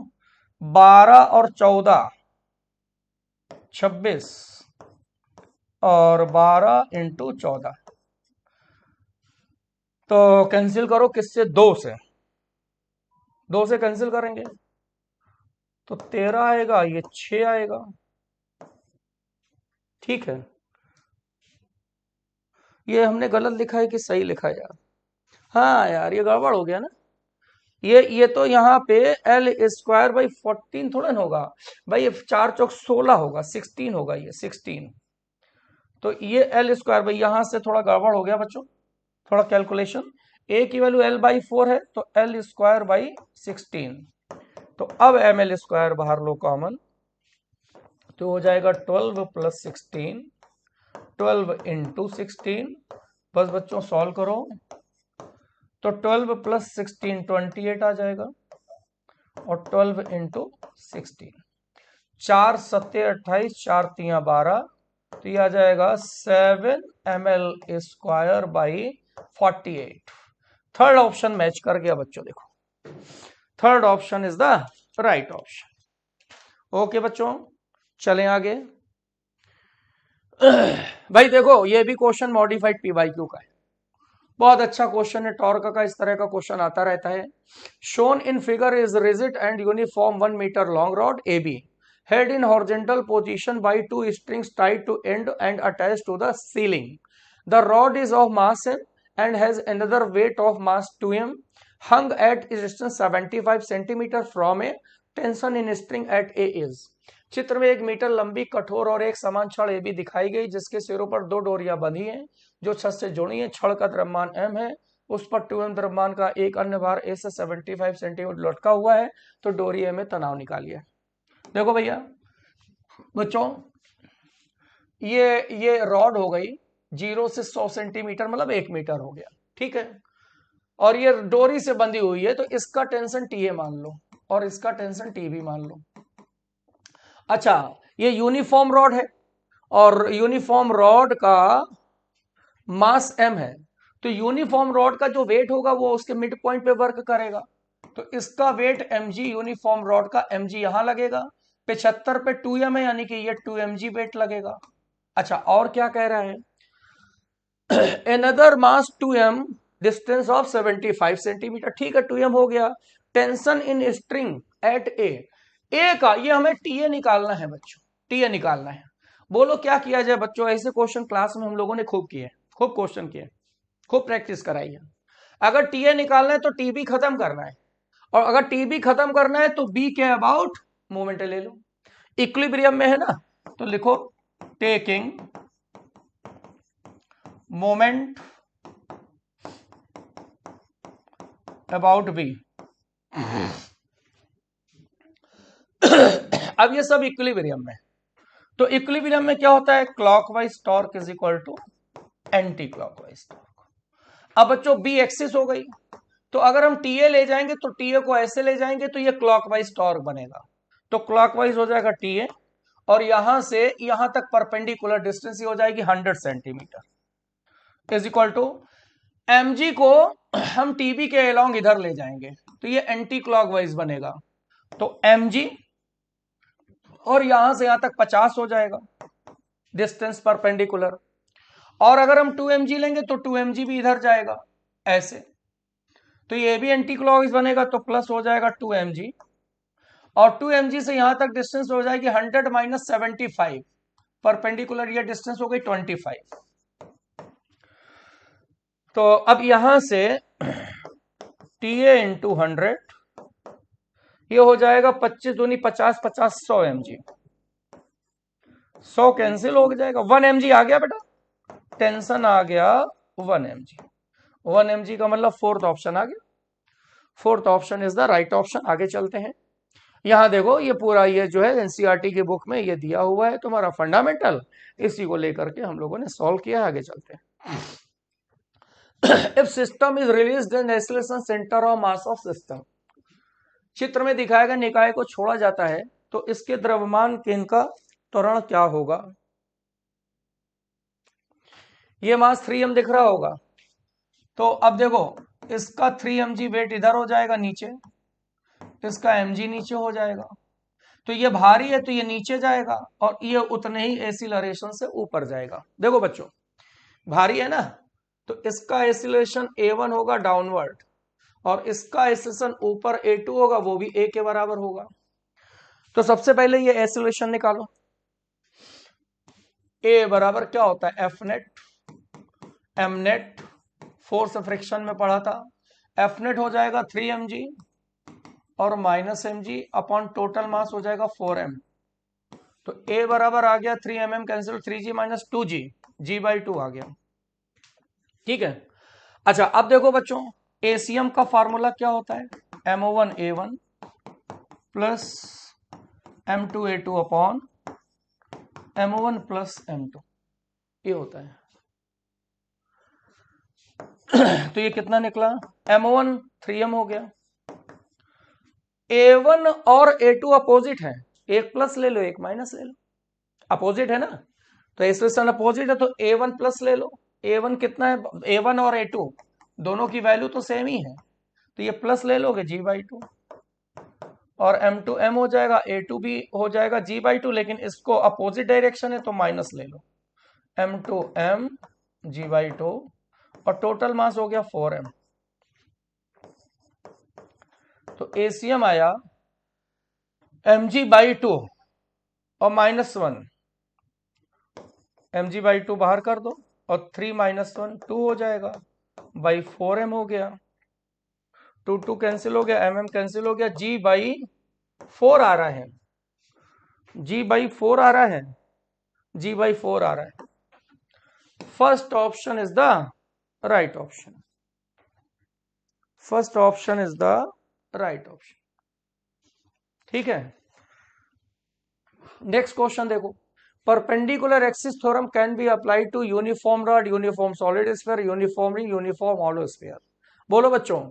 12 और 14 26 और 12 इंटू 14, तो कैंसिल करो किससे, 2 से कैंसिल करेंगे तो 13 आएगा, ये 6 आएगा। ठीक है, ये हमने गलत लिखा है कि सही लिखा है यार, हाँ यार ये गड़बड़ हो गया ना। ये तो यहाँ पे एल स्क्वायर बाई 14 थोड़ा ना होगा भाई, ये 4 चौक 16 होगा, 16 होगा, ये 16। तो ये एल स्क्वायर भाई यहां से थोड़ा गड़बड़ हो गया बच्चों, थोड़ा कैलकुलेशन। ए की वैल्यू एल बाई 4 है, तो एल स्क्वायर बाई 16। तो अब एम एल स्क्वायर बाहर लो कॉमन, तो हो जाएगा 12 प्लस 16, 12 इंटू 16। बस बच्चों सॉल्व करो, तो 12 प्लस 16 28 आ जाएगा, और 12 इंटू 16, 4 सत्ते 28, 4 तिया 12, तो ये आ जाएगा 7 ml square by 48। Third option match कर गया बच्चों, देखो third option is the right option. Okay बच्चों, चलें आगे। भाई देखो ये भी क्वेश्चन मॉडिफाइड पीवाईक्यू का है, बहुत अच्छा क्वेश्चन है, टॉर्क का इस तरह का क्वेश्चन आता रहता है। Shown in figure is rigid and uniform 1 metre long rod A B held in horizontal position by 2 strings tied to end and attached to the ceiling. The rod is of mass m and has another weight of mass 2m, hung at a distance 75 cm from a tension in string at A is. चित्र में 1 metre लंबी कठोर और एक समान छड़ A B दिखाई गई, जिसके सिरों पर 2 डोरियां बंधी हैं जो छत से जुड़ी हैं। छड़ का द्रव्यमान m है, उस पर 2m द्रव्यमान का एक अन्य भार a से 75 सेंटीमीटर लटका हुआ है, तो डोरी a में तनाव निकालिए। देखो भैया बच्चों, ये रॉड हो गई 0 से 100 सेंटीमीटर, मतलब 1 मीटर हो गया, ठीक है। और ये डोरी से बंधी हुई है, तो इसका टेंशन टी ए मान लो और इसका टेंशन टी बी मान लो। अच्छा, ये यूनिफॉर्म रॉड है और यूनिफॉर्म रॉड का मास m है, तो यूनिफॉर्म रॉड का जो वेट होगा वो उसके मिड पॉइंट पे वर्क करेगा, तो इसका वेट mg, यूनिफॉर्म रॉड का mg यहां लगेगा, 75 पे 2m है, यानी कि ये 2mg वेट लगेगा। अच्छा, और क्या कह रहा है, another mass 2m, distance of 75 centimetre, ठीक है 2m हो गया। टेंशन इन स्ट्रिंग एट ए का ये हमें टीए निकालना है बच्चों, टीए निकालना है। बोलो क्या किया जाए बच्चों, ऐसे क्वेश्चन क्लास में हम लोगों ने खूब किए, खूब क्वेश्चन किए, खूब प्रैक्टिस कराई है। अगर टीए निकालना है तो टीबी खत्म करना है, और अगर टीबी खत्म करना है तो बी के अबाउट मोमेंट ले लो, इक्विलिब्रियम में है ना, तो लिखो टेकिंग मोमेंट अबाउट बी। अब ये सब इक्विलिब्रियम में, तो इक्विलिब्रियम में क्या होता है, clockwise torque is equal to anti clockwise torque. अब बच्चों बी एक्सिस हो गई, तो अगर हम टीए ले जाएंगे तो टीए को ऐसे ले जाएंगे तो ये क्लॉकवाइज टॉर्क बनेगा, तो क्लॉकवाइज हो जाएगा टीए, और यहां से यहां तक परपेंडिकुलर डिस्टेंस हो जाएगी 100 centimetre, is equal to mg को हम टीबी के अलोंग इधर ले जाएंगे, तो ये एंटी क्लॉकवाइज बनेगा, तो mg और यहां से यहां तक 50 हो जाएगा डिस्टेंस परपेंडिकुलर, और अगर हम 2mg लेंगे तो 2mg भी इधर जाएगा ऐसे, तो ये भी एंटी क्लॉकवाइज बनेगा, तो प्लस हो जाएगा 2mg, और 2mg से यहां तक डिस्टेंस हो जाएगी 100 माइनस 75, परपेंडिकुलर ये डिस्टेंस हो गई 25। तो अब यहां से TA इंटू 100, ये हो जाएगा 25 दूनी 50, 50 100 mg, 100 कैंसिल हो जाएगा, 1 mg आ गया बेटा, टेंशन आ गया 1 mg, 1 mg का मतलब फोर्थ ऑप्शन आ गया, fourth option is the right option. आगे चलते हैं, यहां देखो ये पूरा ये जो है एनसीईआरटी की बुक में ये दिया हुआ है तुम्हारा फंडामेंटल, इसी को लेकर के हम लोगों ने सॉल्व किया। आगे चलते हैं, if system is released in acceleration centre of mass of system, चित्र में दिखाया गया निकाय को छोड़ा जाता है तो इसके द्रव्यमान केंद्र का त्वरण क्या होगा। ये मास 3m दिख रहा होगा, तो अब देखो इसका 3mg वेट इधर हो जाएगा नीचे, इसका mg नीचे हो जाएगा, तो ये भारी है तो ये नीचे जाएगा, और ये उतने ही एक्सीलरेशन से ऊपर जाएगा। देखो बच्चों भारी है ना, तो इसका एक्सीलरेशन a1 होगा डाउनवर्ड, और इसका एक्सीलरेशन ऊपर a2 होगा, वो भी a के बराबर होगा। तो सबसे पहले ये एक्सीलरेशन निकालो, a बराबर क्या होता है F net, M net force friction में पढ़ा था, एफ नेट हो जाएगा 3mg और minus mg upon total mass हो जाएगा 4m। तो a बराबर आ गया 3mm cancel 3g minus 2g, g/2 आ गया। ठीक है। अच्छा अब देखो बच्चों, एसीएम का फॉर्मूला क्या होता है, MO1A1 plus M2A2 upon MO1 plus M2, ये होता है। तो ये कितना निकला, MO1 3m हो गया। A1 और A2 अपोजिट है, एक प्लस ले लो एक माइनस ले लो, अपोजिट है ना, तो एक्सप्रेशन अपोजिट है तो A1 प्लस ले लो। A1 कितना है, A1 और A2 दोनों की वैल्यू तो सेम ही है, तो ये प्लस ले लोगे g/2 और M2 M हो जाएगा, A2 भी हो जाएगा g/2, लेकिन इसको अपोजिट डायरेक्शन है तो माइनस ले लो, M2 M g/2 और टोटल मास हो गया 4m। तो एसीएम आया mg/2 और -1, mg/2 बाहर कर दो और 3 - 1 2 हो जाएगा, बाई 4m हो गया, 2 2 कैंसिल हो गया, mm कैंसिल हो गया, g/4 आ रहा है, g/4 आ रहा है, g/4 आ रहा है। First option is the right option, first option is the right option. ठीक है। नेक्स्ट क्वेश्चन देखो, perpendicular axis theorem can be applied to uniform rod, uniform solid sphere, uniform ring, uniform hollow sphere. बोलो बच्चों,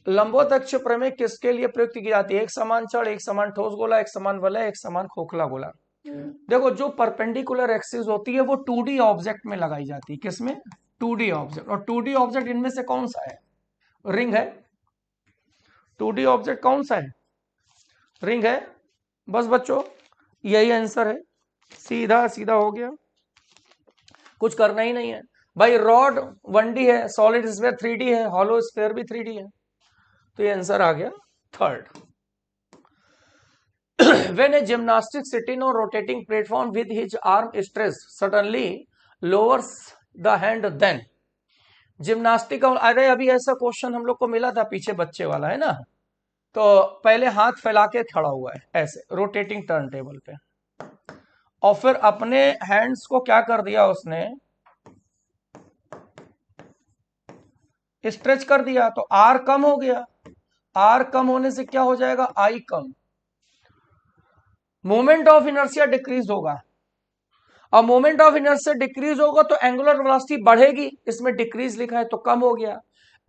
लंबोत्क्षीय प्रमेय किसके लिए प्रयुक्त की जाती है, एक समान छड़, एक समान ठोस गोला, एक समान वलय, एक समान खोखला गोला। देखो जो परपेंडिकुलर एक्सिस होती है वो 2D ऑब्जेक्ट में लगाई जाती है, किसमें, 2D ऑब्जेक्ट। और 2D ऑब्जेक्ट इनमें से कौन सा है, रिंग है। 2D ऑब्जेक्ट कौन सा है, रिंग है। बस बच्चों यही आंसर है, सीधा सीधा हो गया, कुछ करना ही नहीं है भाई। रॉड 1D है, सॉलिड स्फीयर 3D है, हॉलो स्फीयर भी 3D है, तो ये आंसर आ गया third. When a gymnastic sitting on rotating platform with his arm stretched suddenly lowers the hand, then gymnastic. अरे अभी ऐसा क्वेश्चन हम लोग को मिला था पीछे, बच्चे वाला है ना, तो पहले हाथ फैला के खड़ा हुआ है ऐसे रोटेटिंग टर्न टेबल पे, और फिर अपने हैंड्स को क्या कर दिया उसने, स्ट्रेच कर दिया, तो आर कम हो गया। आर कम होने से क्या हो जाएगा, आई कम, मोमेंट ऑफ इनर्शिया डिक्रीज होगा। और मोमेंट ऑफ इनर्शिया डिक्रीज होगा तो एंगुलर वेलोसिटी बढ़ेगी, इसमें डिक्रीज लिखा है तो कम हो गया।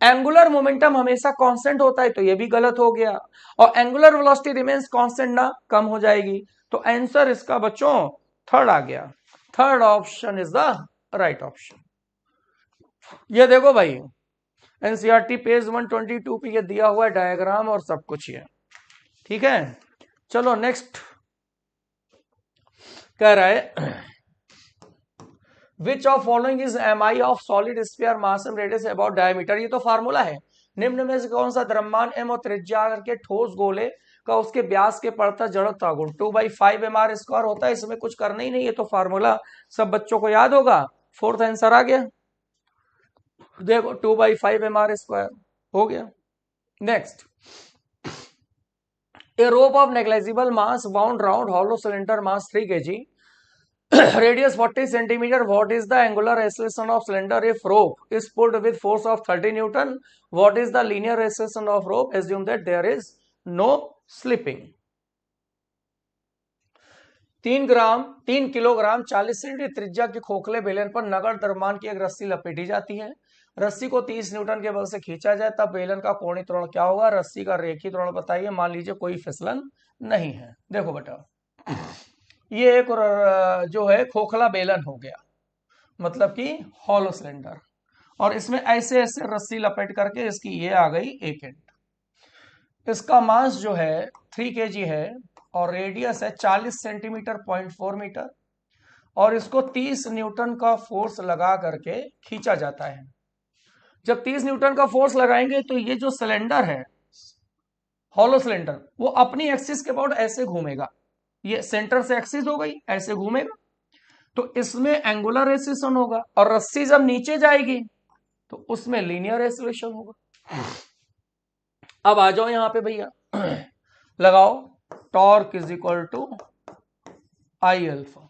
एंगुलर मोमेंटम हमेशा कांस्टेंट होता है तो ये भी गलत हो गया, और एंगुलर वेलोसिटी रिमेन्स कांस्टेंट ना, कम हो जाएगी। तो आंसर इसका बच्चों थर्ड आ गया, third option is the right option. ये देखो भाई एनसीईआरटी पेज 122 पे ये दिया हुआ है डायग्राम और सब कुछ है। ठीक है, चलो नेक्स्ट कह रहा है which of following is MI of solid sphere mass and radius about diameter. ये तो फार्मूला है, निम्न में से कौन सा द्रव्यमान m और त्रिज्या के ठोस गोले का उसके व्यास के पड़ता जड़त्व गुण 2/5 mr² होता है। इसमें कुछ करना ही नहीं है, तो फार्मूला सब बच्चों को याद होगा। फोर्थ आंसर आ गया, देखो 2/5 mr² हो गया। Next, a rope of negligible mass wound round hollow cylinder mass 3 kg, radius 40 centimeter. What is the angular acceleration of cylinder if rope is pulled with force of 30 Newton? What is the linear acceleration of rope? Assume that there is no slipping. 3 kilogram 40 centimetre त्रिज्या के खोखले बेलन पर नगद द्रव्यमान की एक रस्सी लपेटी जाती है। रस्सी को 30 न्यूटन के बल से खींचा जाए तब बेलन का कोणीय त्वरण क्या होगा। रस्सी का रेखीय त्वरण बताइए। मान लीजिए कोई फिसलन नहीं है। देखो बेटा, ये एक जो है खोखला बेलन हो गया, मतलब कि हॉलो सिलेंडर, और इसमें ऐसे ऐसे रस्सी लपेट करके इसकी ये आ गई एक एंड। इसका मास जो है 3 kg है और रेडियस है 40 सेंटीमीटर 0.4 मीटर, और इसको 30 न्यूटन का फोर्स लगा करके खींचा जाता है। जब 30 न्यूटन का फोर्स लगाएंगे तो ये जो सिलेंडर है हॉलो सिलेंडर वो अपनी एक्सिस के अबाउट ऐसे घूमेगा, ये सेंटर से एक्सिस हो गई ऐसे घूमेगा, तो इसमें एंगुलर एक्सेलेरेशन होगा, और रस्सी जब नीचे जाएगी तो उसमें लीनियर एक्सेलेरेशन होगा। अब आ जाओ यहां पे भैया, लगाओ, torque is equal to I alpha,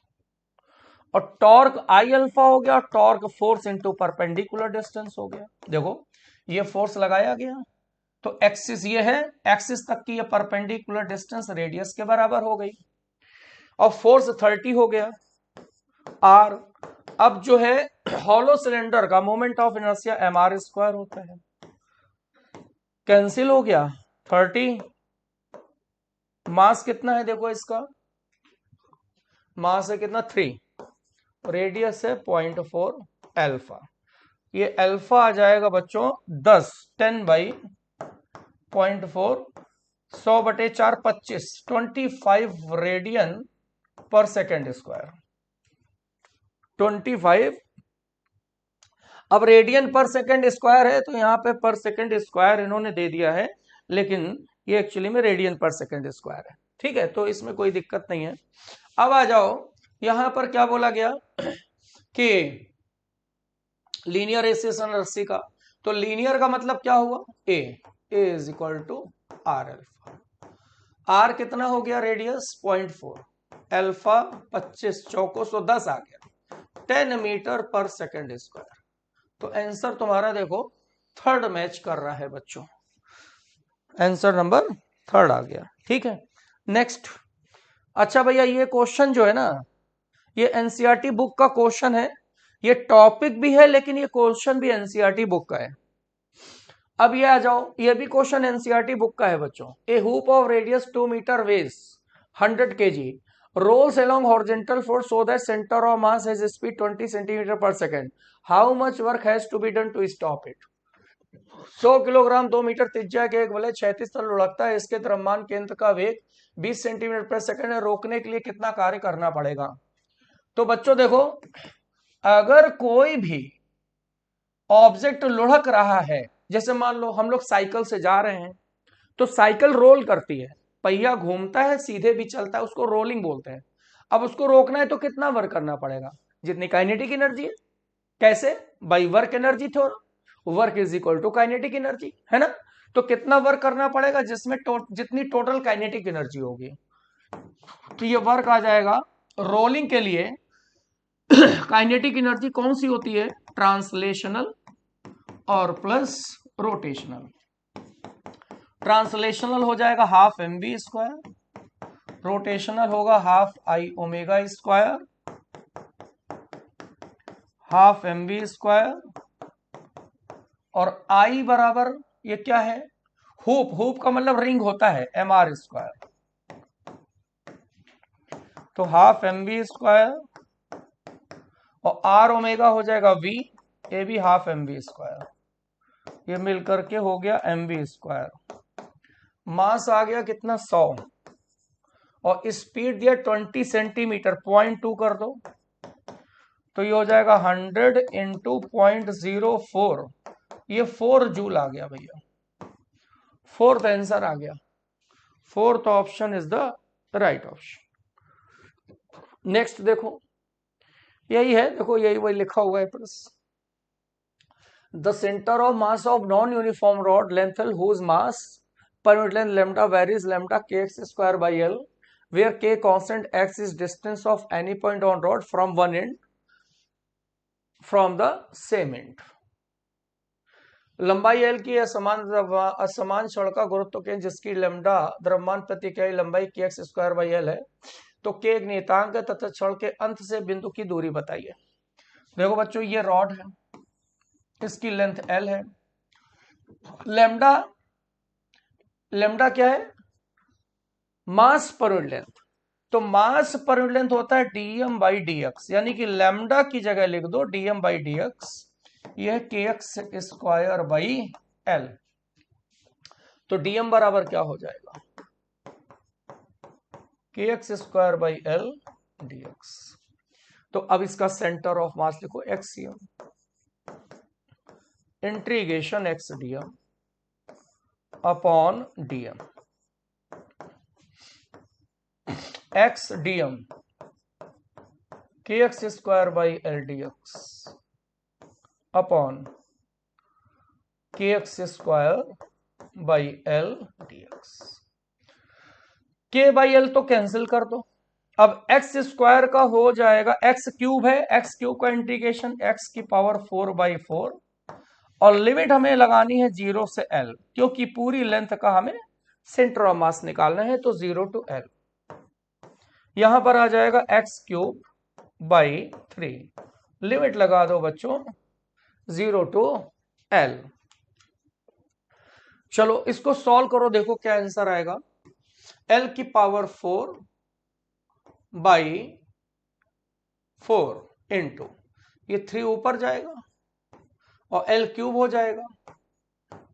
और टॉर्क आई अल्फा हो गया, torque force into perpendicular distance हो गया। देखो ये फोर्स लगाया गया, तो एक्सिस ये है, एक्सिस तक की ये परपेंडिकुलर डिस्टेंस रेडियस के बराबर हो गई, और फोर्स 30 हो गया आर। अब जो है हॉलो सिलेंडर का moment of inertia M R square होता है, कैंसिल हो गया 30। मास कितना है देखो, इसका मास है कितना 3, रेडियस है 0.4 अल्फा, ये अल्फा आ जाएगा बच्चों 10 100/4 25 25 रेडियन पर सेकेंड स्क्वायर, 25। अब रेडियन पर सेकेंड स्क्वायर है, तो यहाँ पे पर सेकेंड स्क्वायर इन्होंने दे दिया है, लेकिन ये एक्चुअली में रेडियन पर सेकेंड स्क्वायर है, ठीक है, तो इसमें कोई दिक्कत नहीं है। अब आ जाओ, यहां पर क्या बोला गया कि लीनियर एसेशन रस्सी का, तो लीनियर का मतलब क्या हुआ, a is equal to R alpha, R कितना हो गया रेडियस 0.4, अल्फा 25 चौको 110 आ गया 10 मीटर पर सेकेंड स्क्वायर। तो आंसर तुम्हारा देखो थर्ड मैच कर रहा है बच्चों, आंसर नंबर थर्ड आ गया, ठीक है। नेक्स्ट, अच्छा भैया ये क्वेश्चन जो है ना, ये एनसीईआरटी बुक का क्वेश्चन है, ये टॉपिक भी है लेकिन ये क्वेश्चन भी एनसीईआरटी बुक का है। अब ये आ जाओ, ये भी क्वेश्चन एनसीईआरटी बुक का है बच्चों। A hoop of radius 2 meter weighs 100 kg rolls along horizontal force so that center of mass has a speed 20 centimeter per second. How much work has to be done to stop it? 100 kilogram 2 metre त्रिज्या के एक वलय 36 तल लुढ़कता है, इसके द्रव्यमान केंद्र का वेग 20 सेंटीमीटर पर सेकंड है, रोकने के लिए कितना कार्य करना पड़ेगा? तो बच्चों देखो, अगर कोई भी ऑब्जेक्ट लुढ़क रहा है, जैसे मान लो हम लोग साइकिल से जा रहे हैं, तो साइकिल रोल करती है, पहिया घूमता है, सीधे भी चलता है, उसको रोलिंग बोलते हैं। अब उसको रोकना है तो कितना वर्क करना पड़ेगा? जितनी काइनेटिक एनर्जी है। कैसे? By work energy theorem, work is equal to kinetic energy, है ना? तो कितना वर्क करना पड़ेगा? जिसमें जितनी टोटल काइनेटिक एनर्जी होगी, तो ये वर्क आ जाएगा रोलिंग के लिए। काइनेटिक एनर्जी कौन सी होती है? ट्रांसलेशनल और प्लस रोटेशनल। ट्रांसलेशनल हो जाएगा half M B square, rotational होगा half I omega square, half M B square, और आई बराबर ये क्या है? हुप, हुप का मतलब रिंग होता है, एम आर स्क्वायर, तो हाफ एम बी स्क्वायर, और आर ओमेगा हो जाएगा वी, ये भी हाफ एम बी स्क्वायर, ये मिलकर के हो गया एम बी स्क्वायर। मास आ गया कितना? 100, और स्पीड दिया 20 सेंटीमीटर, 0.2 कर दो, तो ये हो जाएगा 100 इंटू 0.04, ये 4 जूल आ गया भैया, फोर्थ आंसर आ गया, fourth option is the right option. Next देखो, यही है, देखो यही वही लिखा हुआ है plus. The centre of mass of non uniform rod length whose mass per unit length lambda varies lambda kx square by L, where k constant, x is distance of any point on rod from one end from the same end. लंबाई L की असमान क्षण का गुरुत्व केंद्र जिसकी lambda द्रव्यमान प्रति इकाई लंबाई kx स्क्वायर बाई L है, तो k एक नियतांक है तथा क्षण के अंत से बिंदु की दूरी बताइए। देखो बच्चों, ये रॉड है, इसकी लेंथ L है, लैम्डा, लैम्डा क्या है? मास पर यूनिट लेंथ, तो मास पर यूनिट लेंथ होता है dm बाई dx, यानी कि लैम्डा की जगह लिख दो dm बाई dx, यह kx स्क्वायर बाई L, तो dm बराबर क्या हो जाएगा? kx square by L dx। तो अब इसका सेंटर ऑफ मास लिखो xm, integration x dm upon dm, x dm kx square by L dx upon kx square by L dx। k by L तो कैंसिल कर दो। अब एक्स स्क्वायर का हो जाएगा, एक्स क्यूब है, एक्स क्यूब का इंटीग्रेशन एक्स की पावर 4/4, और लिमिट हमें लगानी है 0 से एल, क्योंकि पूरी लेंथ का हमें सेंटर ऑफ मास निकालना है, तो 0 to एल। यहां पर आ जाएगा एक्स क्यूब बाई 3, लिमिट लगा दो बच्चों 0 to एल। चलो इसको सॉल्व करो, देखो क्या आंसर आएगा। एल की पावर 4/4 इंटू ये 3 ऊपर जाएगा और एल क्यूब हो जाएगा,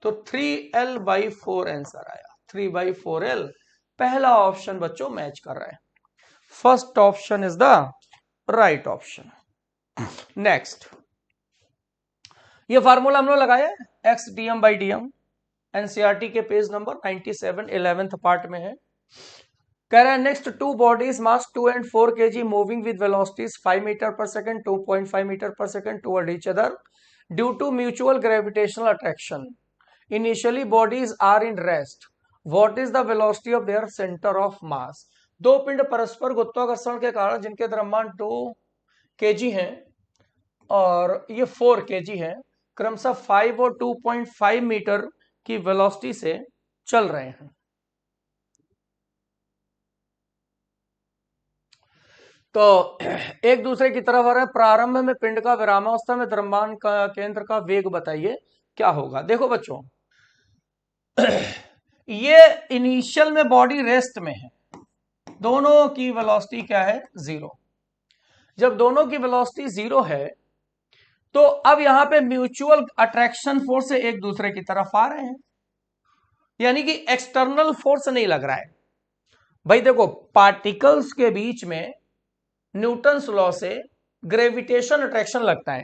तो 3l/4 आंसर आया। 3/4l पहला ऑप्शन बच्चों मैच कर रहा है। First option is the right option. Next, ये फार्मूला हम लोग लगाया है, X DM by DM, NCERT के पेज नंबर 97 11th पार्ट में है। कह रहा है next two bodies mass 2 and 4 kg moving with velocities 5 metre पर सेकंड 2.5 मीटर पर second toward each other due to mutual gravitational attraction. Initially bodies are in rest, what is the velocity of their centre of mass. दो पिंड परस्पर गुरुत्वाकर्षण के कारण जिनके द्रव्यमान 2 kg हैं और ये 4 kg है, क्रमशः 5 और 2.5 मीटर की वेलोसिटी से चल रहे हैं। तो एक दूसरे की तरफ आ रहा है। प्रारंभ में पिंड का विरामावस्था में द्रव्यमान का केंद्र का वेग बताइए क्या होगा। देखो बच्चों, ये इनिशियल में बॉडी रेस्ट में है, दोनों की वेलोसिटी क्या है 0। जब दोनों की वेलोसिटी 0 है तो अब यहां पे म्यूचुअल अट्रैक्शन फोर्स से एक दूसरे की तरफ आ रहे हैं, यानी कि एक्सटर्नल फोर्स नहीं लग रहा है। भाई देखो, पार्टिकल्स के बीच में न्यूटन्स लॉ से ग्रेविटेशन अट्रैक्शन लगता है,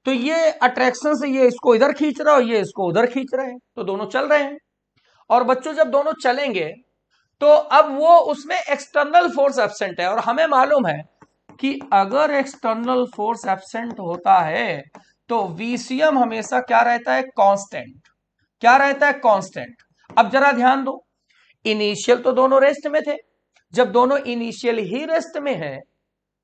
तो ये अट्रैक्शन से ये इसको इधर खींच रहा है और ये इसको उधर खींच रहे हैं, तो दोनों चल रहे हैं। और बच्चों जब दोनों चलेंगे तो अब वो उसमें एक्सटर्नल फोर्स एब्सेंट है, और हमें मालूम है कि अगर एक्सटर्नल फोर्स एब्सेंट होता है तो वीसीएम हमेशा क्या रहता है, कांस्टेंट। क्या रहता है, कांस्टेंट। अब जरा ध्यान दो, इनिशियल तो दोनों रेस्ट में थे, जब दोनों इनिशियल ही रेस्ट में है,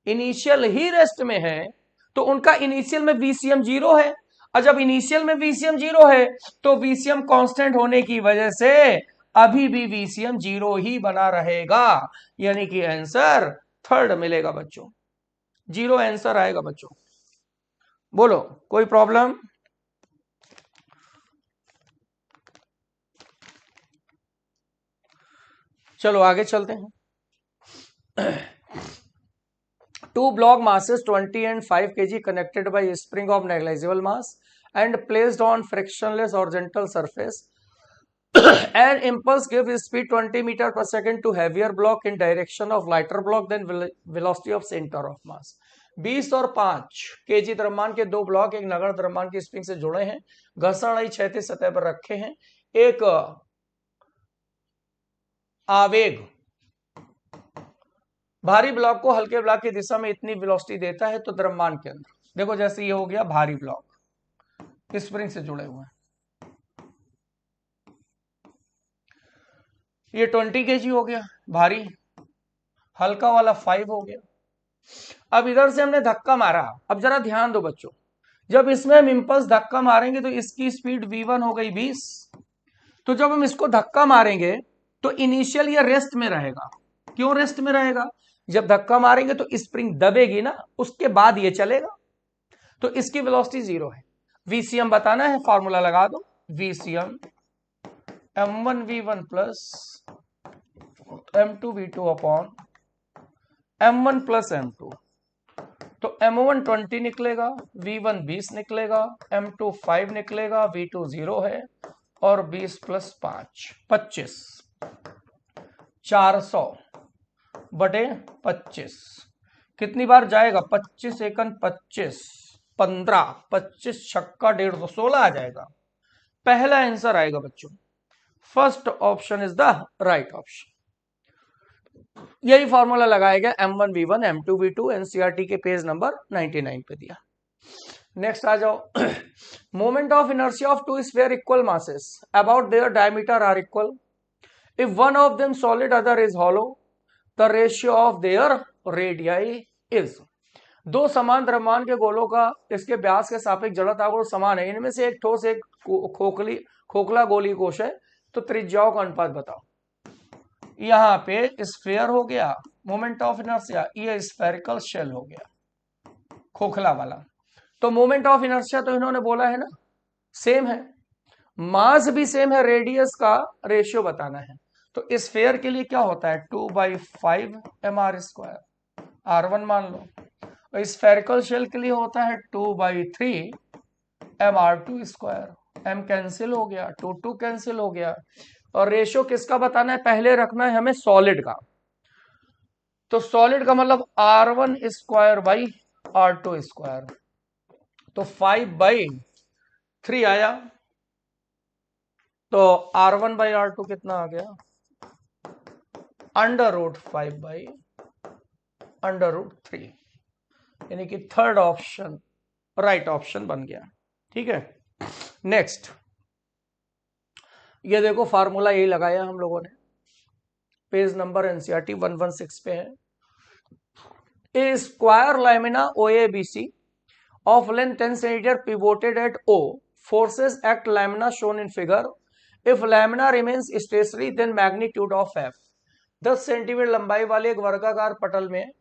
इनिशियल ही रेस्ट में है, तो उनका इनिशियल में वीसीएम 0 है, और जब इनिशियल में वीसीएम 0 है तो वीसीएम कांस्टेंट होने की वजह से अभी भी वीसीएम 0 ही बना रहेगा, यानी कि आंसर थर्ड मिलेगा बच्चों, 0 आंसर आएगा बच्चों। बोलो कोई प्रॉब्लम। चलो आगे चलते हैं। Two block masses 20 and 5 kg connected by a spring of negligible mass and placed on frictionless horizontal surface. An impulse gives speed 20 meter per second to heavier block in direction of lighter block than velocity of center of mass. 20 और 5 kg द्रव्यमान के दो block एक नगण्य द्रव्यमान की spring से जुड़े हैं, घर्षण क्षैतिज सतह पर रखे हैं। एक आवेग भारी ब्लॉक को हल्के ब्लॉक की दिशा में इतनी वेलोसिटी देता है तो द्रव्यमान के अंदर, देखो जैसे ये हो गया भारी ब्लॉक स्प्रिंग से जुड़े हुए हैं, ये 20 kg हो गया भारी, हल्का वाला 5 हो गया। अब इधर से हमने धक्का मारा, अब जरा ध्यान दो बच्चों, जब इसमें हम इंपल्स धक्का मारेंगे तो इसकी स्पीड v1 हो गई 20, तो जब हम इसको धक्का मारेंगे तो इनिशियल ये रेस्ट में रहेगा। क्यों रेस्ट में रहेगा, जब धक्का मारेंगे तो स्प्रिंग दबेगी ना, उसके बाद ये चलेगा, तो इसकी वेलोसिटी 0 है। वीसीएम बताना है, फॉर्मूला लगा दो, VCM m1v1 plus m2v2 upon m1 plus m2, तो m1 20 निकलेगा, v1 20 निकलेगा, m2 5 निकलेगा, v2 0 है, और 20 प्लस 5 25, 400 बटे 25 कितनी बार जाएगा, 25 एकन 25 15 25 छक्का 150 16 आ जाएगा। पहला आंसर आएगा बच्चों, first option is the right option. यही फॉर्मूला लगाया गया m1v1 m2v2 एनसीईआरटी के पेज नंबर 99 पे दिया। नेक्स्ट आ जाओ। Moment of inertia of two sphere equal masses about their diameter are equal. If one of them solid, other is hollow, the ratio of their radii is. दो समान द्रव्यमान के गोलों का इसके व्यास के सापेक्ष जड़ता गुण समान है, इनमें से एक ठोस एक खोखला गोली कोश है, तो त्रिज्याओं का अनुपात बताओ। यहाँ पे स्फीयर हो गया, मोमेंट ऑफ इनर्शिया, ये स्फेरिकल शेल हो गया खोखला वाला। तो मोमेंट ऑफ इनर्शिया तो इन्होंने बोला है ना सेम है, मास भी सेम है, रेडियस का रेशियो बताना है। तो स्फीयर के लिए क्या होता है 2/5 mr², r1 मान लो। और स्फेरिकल शेल के लिए होता है 2/3 mr², m कैंसिल हो गया, 2 कैंसिल हो गया। और रेशियो किसका बताना है, पहले रखना है हमें सॉलिड का। तो सॉलिड का मतलब r1² r2², तो 5/3 आया, तो r1/r2 कितना आ गया, √5/√3, यानी कि थर्ड ऑप्शन राइट ऑप्शन बन गया। ठीक है, नेक्स्ट ये देखो फार्मूला यही लगाया हम लोगों ने, पेज नंबर एनसीईआरटी 116 पे है। A square lamina OABC of length 10 cm pivoted at O, forces act lamina shown in figure. If lamina remains stationary, then magnitude of F. 10 centimetre लंबाई वाले एक वर्गाकार पटल में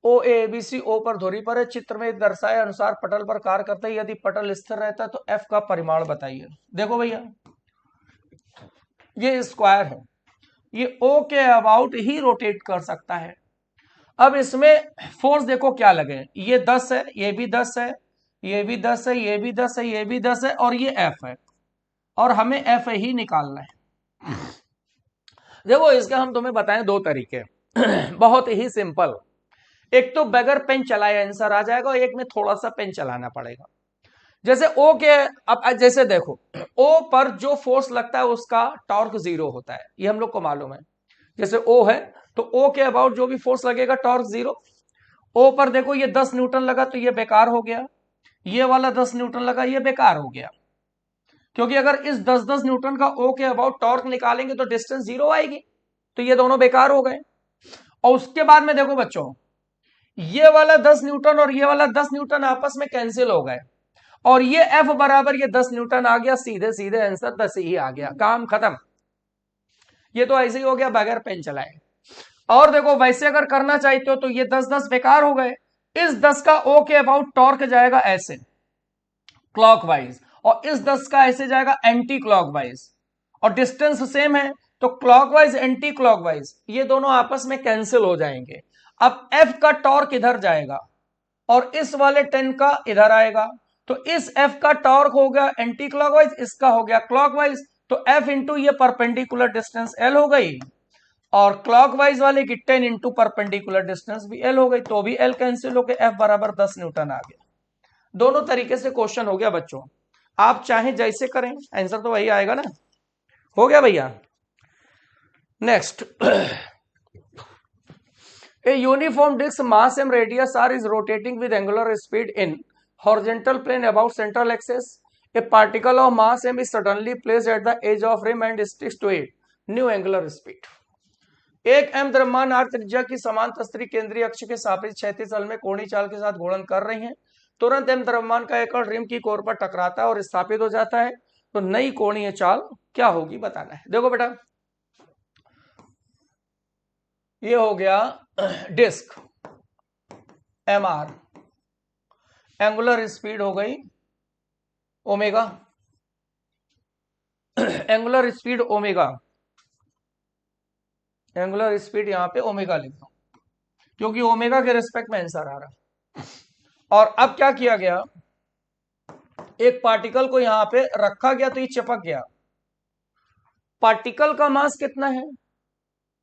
OABC O पर धुरी पर है, चित्र में दर्शाए अनुसार पटल पर कार्य करता है, यदि पटल स्थिर रहता है तो F का परिमाण बताइए। देखो भैया ये स्क्वायर है, ये O के अबाउट ही रोटेट कर सकता है। अब इसमें फोर्स देखो क्या लगे, ये 10 है, ये भी 10 है, ये भी 10 है, ये भी 10 है, ये भी 10 है, और ये F है, और हमें F ही निकालना है। देखो इसके हम तुम्हें बताएं दो तरीके बहुत ही सिंपल। एक तो बगैर पेन चलाए आंसर आ जाएगा, और एक में थोड़ा सा पेन चलाना पड़ेगा। जैसे O के, अब जैसे देखो O पर जो फोर्स लगता है उसका टॉर्क 0 होता है, ये हम लोग को मालूम है। जैसे O है तो O के अबाउट जो भी फोर्स लगेगा टॉर्क 0। O पर देखो ये 10 न्यूटन लगा तो ये बेकार हो गया, ये वाला 10 न्यूटन लगा ये बेकार हो गया, क्योंकि अगर इस 10-10 न्यूटन का O के अबाउट टॉर्क निकालेंगे तो डिस्टेंस 0 आएगी, तो ये दोनों बेकार हो गए। और उसके बाद में देखो बच्चों, ये वाला 10 न्यूटन और ये वाला 10 न्यूटन आपस में कैंसिल हो गए, और ये F बराबर ये 10 न्यूटन आ गया, सीधे सीधे आंसर 10 ही आ गया, काम खत्म। ये तो ऐसे ही हो गया बगैर पेन चलाए। और देखो वैसे अगर करना चाहते हो तो ये 10-10 बेकार हो गए, इस 10 का O के अबाउट टॉर्क जाएगा ऐसे क्लॉकवाइज, और इस 10 का ऐसे जाएगा एंटी क्लॉकवाइज, और डिस्टेंस सेम है तो क्लॉकवाइज एंटी क्लॉकवाइज ये दोनों आपस में कैंसिल हो जाएंगे। अब F का टॉर्क इधर जाएगा और इस वाले 10 का इधर आएगा, तो इस F का टॉर्क हो गया एंटी क्लॉकवाइज, इसका हो गया क्लॉकवाइज, तो F इंटू ये परपेंडिकुलर डिस्टेंस L हो गई, और क्लॉकवाइज वाले की 10 इंटू परपेंडिकुलर डिस्टेंस भी L हो गई, तो भी L कैंसिल हो गया, F बराबर 10 न्यूटन आ गया। दोनों तरीके से क्वेश्चन हो गया बच्चों, आप चाहे जैसे करें आंसर तो वही आएगा ना। हो गया भैया। Next, a uniform disc mass and radius R is rotating with angular speed in horizontal plane about central axis. A particle of mass M is suddenly placed at the edge of rim and sticks to it new angular speed. एक M द्रव्यमान R त्रिज्या की समान तस्त्री केंद्रीय अक्ष के सापेक्ष क्षैतिज तल में कोणीय चाल के साथ घूर्णन कर रही है। तुरंत एम द्रव्यमान का एक कण रिम की कोर पर टकराता है और स्थापित हो जाता है, तो नई कोणीय चाल क्या होगी बताना है। देखो बेटा ये हो गया disc M R, angular speed हो गई omega, angular speed omega, angular speed यहां पे ओमेगा लिख दो क्योंकि ओमेगा के रिस्पेक्ट में आंसर आ रहा। और अब क्या किया गया, एक पार्टिकल को यहां पे रखा गया तो ये चिपक गया। पार्टिकल का मास कितना है,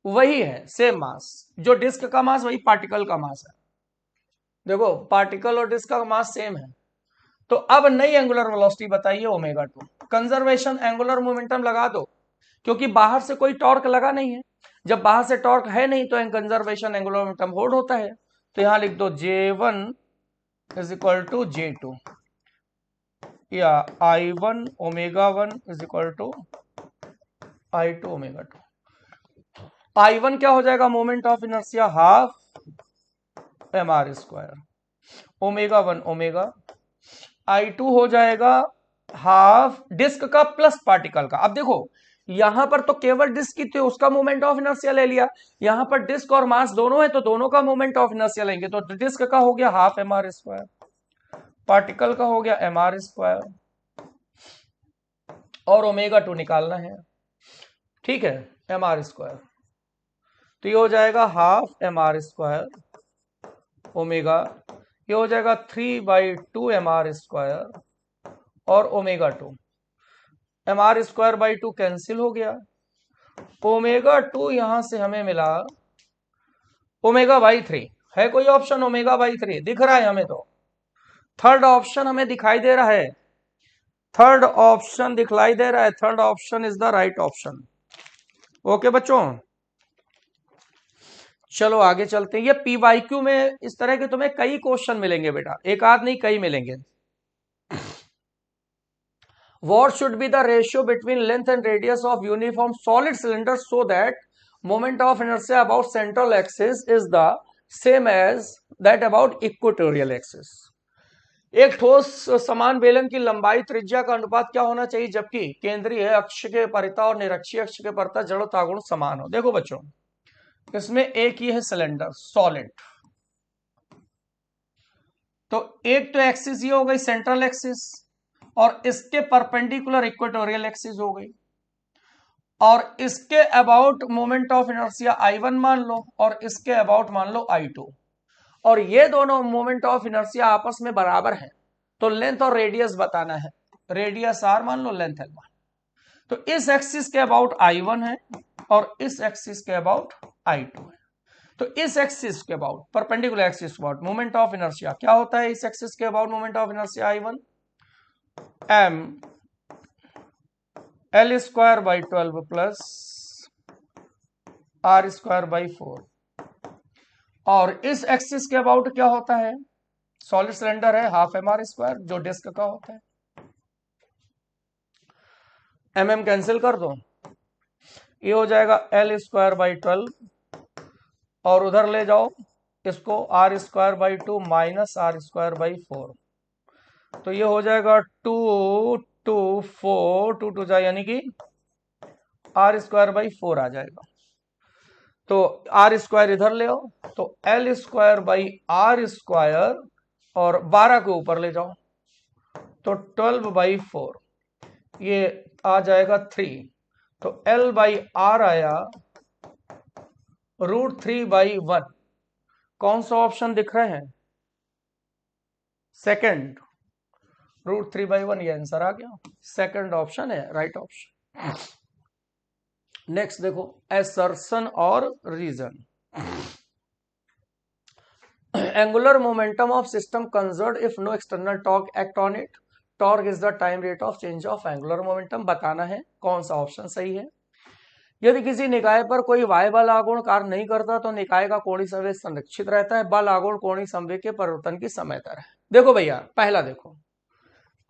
वही है सेम मास, जो डिस्क का मास वही पार्टिकल का मास है। देखो पार्टिकल और डिस्क का मास सेम है, तो अब नई एंगुलर वेलोसिटी बताइए ओमेगा 2। कंजर्वेशन एंगुलर मोमेंटम लगा दो, क्योंकि बाहर से कोई टॉर्क लगा नहीं है, जब बाहर से टॉर्क है नहीं तो कंजर्वेशन एंगुलर मोमेंटम होल्ड होता है, तो यहां लिख दो J1 is equal to J2 या I1 omega 1 is equal to I2 omega 2। I1 क्या हो जाएगा, moment of inertia half mr square, omega 1 omega. I2 हो जाएगा हाफ डिस्क का प्लस पार्टिकल का। अब देखो यहां पर तो केवल डिस्क की थी, उसका मोमेंट ऑफ इनर्शिया ले लिया, यहां पर डिस्क और मास दोनों है तो दोनों का मोमेंट ऑफ इनर्शिया लेंगे, तो डिस्क का हो गया हाफ mr स्क्वायर, पार्टिकल का हो गया mr स्क्वायर, और ओमेगा 2 निकालना है, ठीक है, mr स्क्वायर। तो ये हो जाएगा हाफ mr स्क्वायर ओमेगा, ये हो जाएगा 3/2 mr स्क्वायर और omega 2, mr square by 2 cancel हो गया, ओमेगा 2 यहां से हमें मिला ओमेगा बाई 3। है कोई ऑप्शन ओमेगा बाई 3 दिख रहा है हमें? तो थर्ड ऑप्शन हमें दिखाई दे रहा है, थर्ड ऑप्शन दिखलाई दे रहा है, third option is the right option. Okay बच्चों, चलो आगे चलते हैं। ये पीवाईक्यू में इस तरह के तुम्हें कई क्वेश्चन मिलेंगे बेटा, एक आध नहीं कई मिलेंगे। What should be the ratio between length and radius of uniform solid cylinder so that moment of inertia about central axis is the same as that about equatorial axis? एक ठोस समान बेलन की लंबाई त्रिज्या का अनुपात क्या होना चाहिए जबकि केंद्रीय अक्ष के परिता और निरक्षीय अक्ष के परिता जड़ तागुण समान हो? देखो बच्चों, इसमें एक ही है सिलेंडर सॉलिड, तो एक तो एक्सिस ये हो गई सेंट्रल एक्सिस, और इसके परपेंडिकुलर इक्वेटोरियल एक्सिस हो गई, और इसके about moment of inertia I1 मान लो और इसके अबाउट मान लो I2, और ये दोनों मोमेंट ऑफ इनर्शिया आपस में बराबर हैं, तो लेंथ और रेडियस बताना है, रेडियस r मान लो लेंथ l मान। तो इस एक्सिस के अबाउट I1 है और इस एक्सिस के अबाउट I2 है, तो इस एक्सिस के अबाउट परपेंडिकुलर एक्सिस के अबाउट मोमेंट ऑफ इनर्शिया क्या होता है, इस एक्सिस के about moment of inertia I1 m l square by 12 plus r square by 4, और इस एक्सिस के अबाउट क्या होता है, सॉलिड सिलेंडर है हाफ mr स्क्वायर जो डिस्क का होता है, mm कैंसिल कर दो, ये हो जाएगा l स्क्वायर बाई 12 और उधर ले जाओ इसको r square by 2 minus r square by 4, तो ये हो जाएगा 2 2 4 2 2 जाए यानी कि r स्क्वायर बाई 4 आ जाएगा, तो r स्क्वायर इधर ले आओ, तो l square by r square और 12 को ऊपर ले जाओ तो 12/4, ये आ जाएगा 3, तो l बाई r आया √3/1। कौन सा ऑप्शन दिख रहे हैं, सेकंड, √3/1 ये आंसर आ गया, सेकंड ऑप्शन है राइट ऑप्शन। नेक्स्ट देखो एसर्शन और reason. Angular momentum of system conserved if no external torque act on it, torque is the time rate of change of angular momentum, बताना है कौन सा ऑप्शन सही है। यदि किसी निकाय पर कोई वाय बल आघूर्ण कार्य नहीं करता तो निकाय का कोणीय संवेग संरक्षित रहता है, बल आघूर्ण कोणीय संवेग के परिवर्तन की समय दर है। देखो भैया पहला देखो,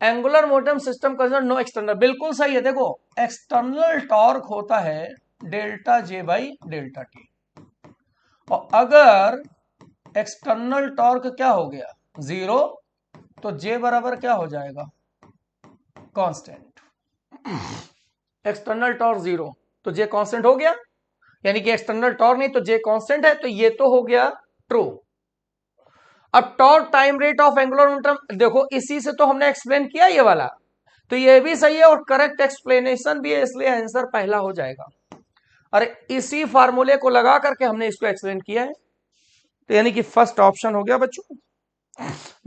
angular momentum system conserved no external, बिल्कुल सही है। देखो एक्सटर्नल टॉर्क होता है delta J by delta T, और अगर एक्सटर्नल टॉर्क क्या हो गया 0 तो जे बराबर क्या हो जाएगा कांस्टेंट, एक्सटर्नल टॉर्क 0 तो जे कांस्टेंट हो गया, यानी कि एक्सटर्नल टॉर्क नहीं तो जे कांस्टेंट है, तो ये तो हो गया ट्रू। अब torque time rate of angular momentum, देखो इसी से तो हमने एक्सप्लेन किया ये वाला, तो ये भी सही है और करेक्ट एक्सप्लेनेशन भी है, इसलिए आंसर पहला हो जाएगा। अरे इसी फार्मूले को लगा करके हमने इसको एक्सप्लेन किया है, तो यानी कि फर्स्ट ऑप्शन हो गया बच्चों।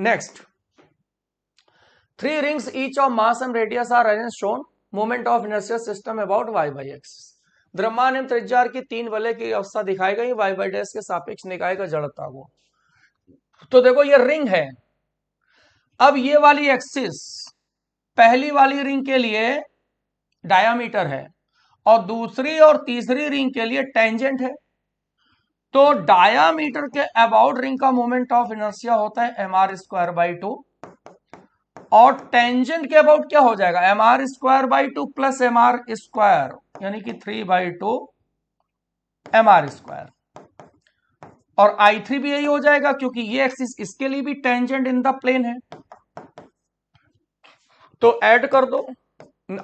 Next, 3 rings each of mass and radius are arranged shown moment of inertia system about y by x। द्रव्यमान एवं त्रिज्या की 3 वलय की अवस्था दिखाई गई y by डैश के सापेक्ष निकाय का जड़ता को। तो देखो ये रिंग है, अब ये वाली एक्सिस पहली वाली रिंग के लिए डायामीटर है और दूसरी और तीसरी रिंग के लिए टेंजेंट है, तो डायामीटर के अबाउट रिंग का मोमेंट ऑफ इनर्शिया होता है mr स्क्वायर बाई 2, और टेंजेंट के अबाउट क्या हो जाएगा mr square by 2 plus mr square यानी कि 3/2 mr²। और I3 भी यही हो जाएगा क्योंकि ये एक्सिस इसके लिए भी टेंजेंट इन द प्लेन है। तो ऐड कर दो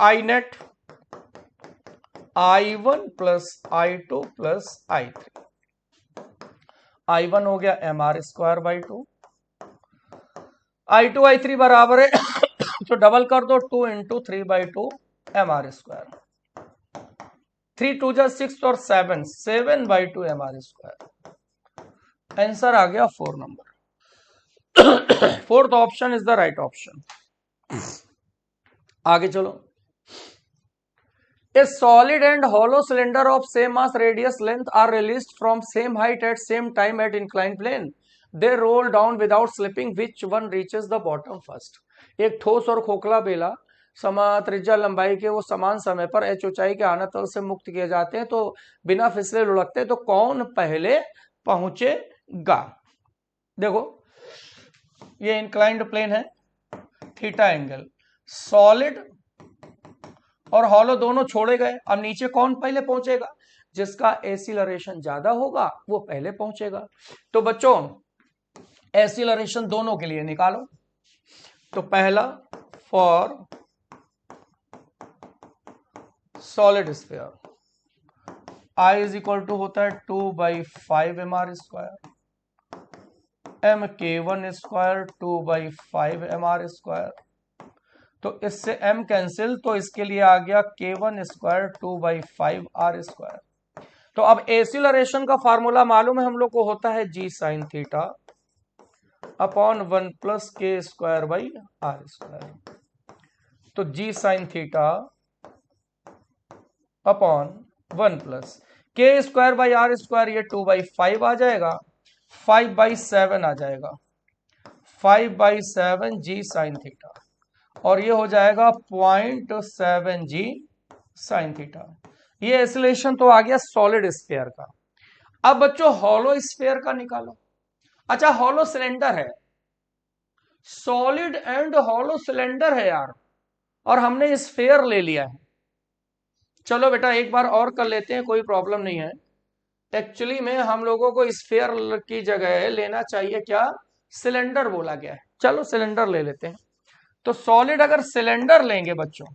आई net I1 plus I2 plus I3। I1 हो गया mr²/2, I2 I3 बराबर है तो डबल कर दो 2 × 3/2 mr²। 3 2 जा 6 और 7/2 mr²। आंसर आ गया 4 number. Fourth option is the right option. आगे चलो। A solid and hollow cylinder of same mass, radius, length are released from same height at same time at inclined plane. They roll down without slipping. Which one reaches the bottom first? एक ठोस और खोखला बेला समान त्रिज्या लंबाई के वो समान समय पर h ऊंचाई के आना तल से मुक्त किए जाते हैं तो बिना फिसले लुढ़कते, तो कौन पहले पहुंचेगा? देखो ये इंक्लाइंड प्लेन है, थीटा एंगल, सॉलिड और हॉलो दोनों छोड़े गए। अब नीचे कौन पहले पहुंचेगा? जिसका एसिलरेशन ज्यादा होगा वो पहले पहुंचेगा। तो बच्चों एसिलरेशन दोनों के लिए निकालो। तो पहला for solid sphere I is equal to होता है 2/5 mr², mk1² 2/5 mr²। तो इससे m कैंसिल, तो इसके लिए आ गया k1² 2/5 r²। तो अब एसिलरेशन का फार्मूला मालूम है हम लोग को, होता है g sin theta upon 1 + k²/r²। तो g sin theta upon 1 + k²/r², ये 2/5 आ जाएगा, 5/7 आ जाएगा, 5/7 g sin थीटा, और ये हो जाएगा 0.7 g sin थीटा। ये एसिलेशन तो आ गया सॉलिड स्फीयर का। अब बच्चों हॉलो स्फीयर का निकालो। अच्छा हॉलो सिलेंडर है, सॉलिड एंड हॉलो सिलेंडर है यार, और हमने स्फीयर ले लिया है। चलो बेटा एक बार और कर लेते हैं, कोई प्रॉब्लम नहीं है। एक्चुअली में हम लोगों को स्फीयर की जगह लेना चाहिए क्या? सिलेंडर बोला गया है। चलो सिलेंडर ले लेते हैं। तो सॉलिड अगर सिलेंडर लेंगे बच्चों,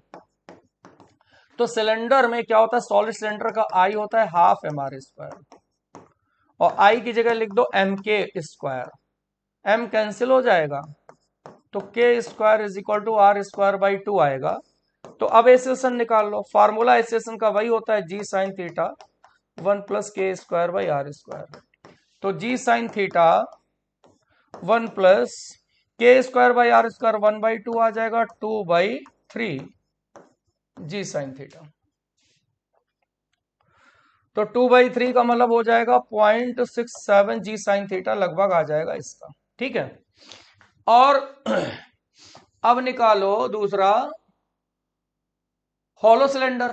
तो सिलेंडर में क्या होता है? सॉलिड सिलेंडर का I होता है ½ mr², और I की जगह लिख दो mk², m कैंसिल हो जाएगा, तो k² is equal to r²/2 आएगा। तो अब एसिलेशन निकाल लो। फार्मूला एसिलेशन का वही होता है g sin थीटा 1 + k²/r²। तो g sin थीटा 1 + k²/r², 1/2 आ जाएगा, 2/3 g sin थीटा। तो 2/3 का मतलब हो जाएगा 0.67 g sin थीटा लगभग आ जाएगा इसका। ठीक है, और अब निकालो दूसरा हॉलो सिलेंडर।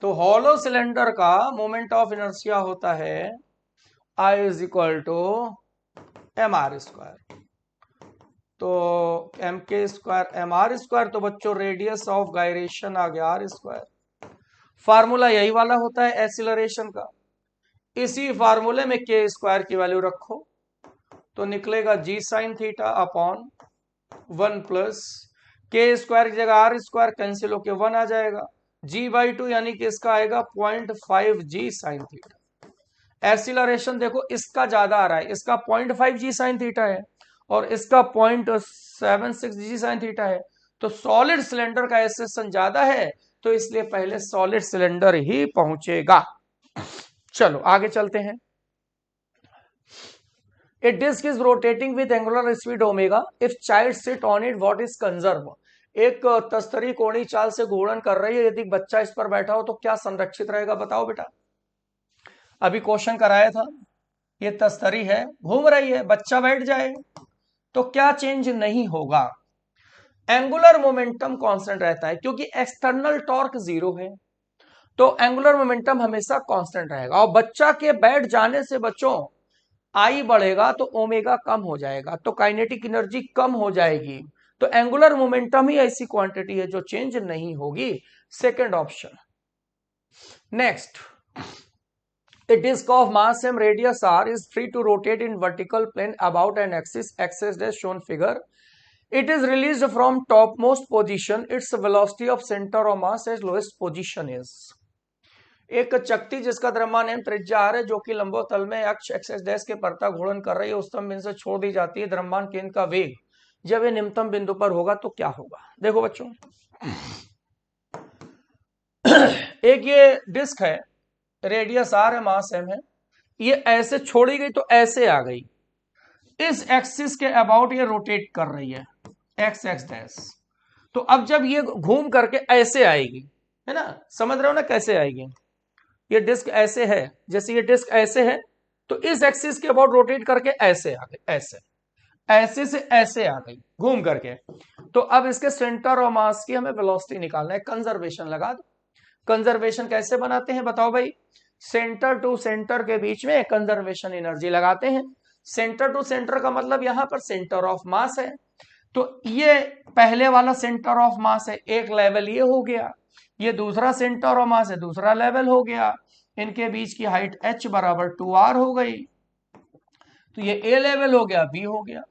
तो हॉलो सिलेंडर का मोमेंट ऑफ इनर्शिया होता है I is equal to mr²। तो mk² mr², तो बच्चों रेडियस ऑफ गायरेशन आ गया r²। फार्मूला यही वाला होता है एसिलरेशन का। इसी फार्मूले में k² की वैल्यू रखो, तो निकलेगा g sin theta upon 1 + k² की जगह r² कैंसिल होके 1 आ जाएगा, g/2 यानी कि इसका आएगा 0.5 g sin थीटा। एसिलरेशन देखो इसका ज्यादा आ रहा है, इसका 0.5 g sin थीटा है और इसका 0.76 g sin थीटा है। तो सॉलिड सिलेंडर का एसिलेशन ज्यादा है, तो इसलिए पहले सॉलिड सिलेंडर ही पहुंचेगा। चलो आगे चलते हैं। A disc is rotating with angular speed omega. If child sit on it, what is conserved? एक तस्तरी कोणी चाल से घूर्णन कर रही है, यदि बच्चा इस पर बैठा हो तो क्या संरक्षित रहेगा? बताओ बेटा। अभी क्वेश्चन कराया था, ये तस्तरी है घूम रही है, बच्चा बैठ जाए तो क्या चेंज नहीं होगा? एंगुलर मोमेंटम कांस्टेंट रहता है, क्योंकि एक्सटर्नल टॉर्क 0 है, तो एंगुलर मोमेंटम हमेशा कांस्टेंट रहेगा। और बच्चा के बैठ जाने से बच्चों I बढ़ेगा तो ओमेगा कम हो जाएगा, तो काइनेटिक एनर्जी कम हो जाएगी, तो एंगुलर मोमेंटम ही ऐसी क्वांटिटी है जो चेंज नहीं होगी, second option. Next, a disk of mass m radius r is free to rotate in vertical plane about an axis dash shown figure. It is released from topmost position. Its velocity of center of mass as lowest position is. एक चकती जिसका द्रव्यमान m त्रिज्या r है, जो कि लंबोतल में अक्ष एक्स डैश के परता घूर्णन कर रही है, उच्चतम बिंदु से छोड़ दी जाती है। द्रव्यमान केंद्र का वेग जब ये निम्नतम बिंदु पर होगा तो क्या होगा? देखो बच्चों, एक ये डिस्क है, रेडियस आर है, मास एम है, ये ऐसे छोड़ी गई तो ऐसे आ गई, इस एक्सिस के अबाउट ये रोटेट कर रही है, एक्स एक्स डैश। तो अब जब ये घूम करके ऐसे आएगी, है ना, समझ रहे हो ना कैसे आएगी? ये डिस्क ऐसे है, जैसे ये डिस्क ऐसे है, तो इस एक्सिस के अबाउट रोटेट करके ऐसे आ गई, ऐसे से ऐसे आ गई घूम करके। तो अब इसके सेंटर और मास की हमें वेलोसिटी निकालना है। कंजर्वेशन लगा दो। कंजर्वेशन कैसे बनाते हैं बताओ भाई? सेंटर टू सेंटर के बीच में कंजर्वेशन एनर्जी लगाते हैं। सेंटर टू सेंटर का मतलब यहां पर सेंटर ऑफ मास है, तो ये पहले वाला सेंटर ऑफ मास है, एक लेवल ये हो गया, ये दूसरा सेंटर ऑफ मास है, दूसरा लेवल हो गया, इनके बीच की हाइट h बराबर 2r हो गई, तो ये a लेवल हो गया, b हो गया।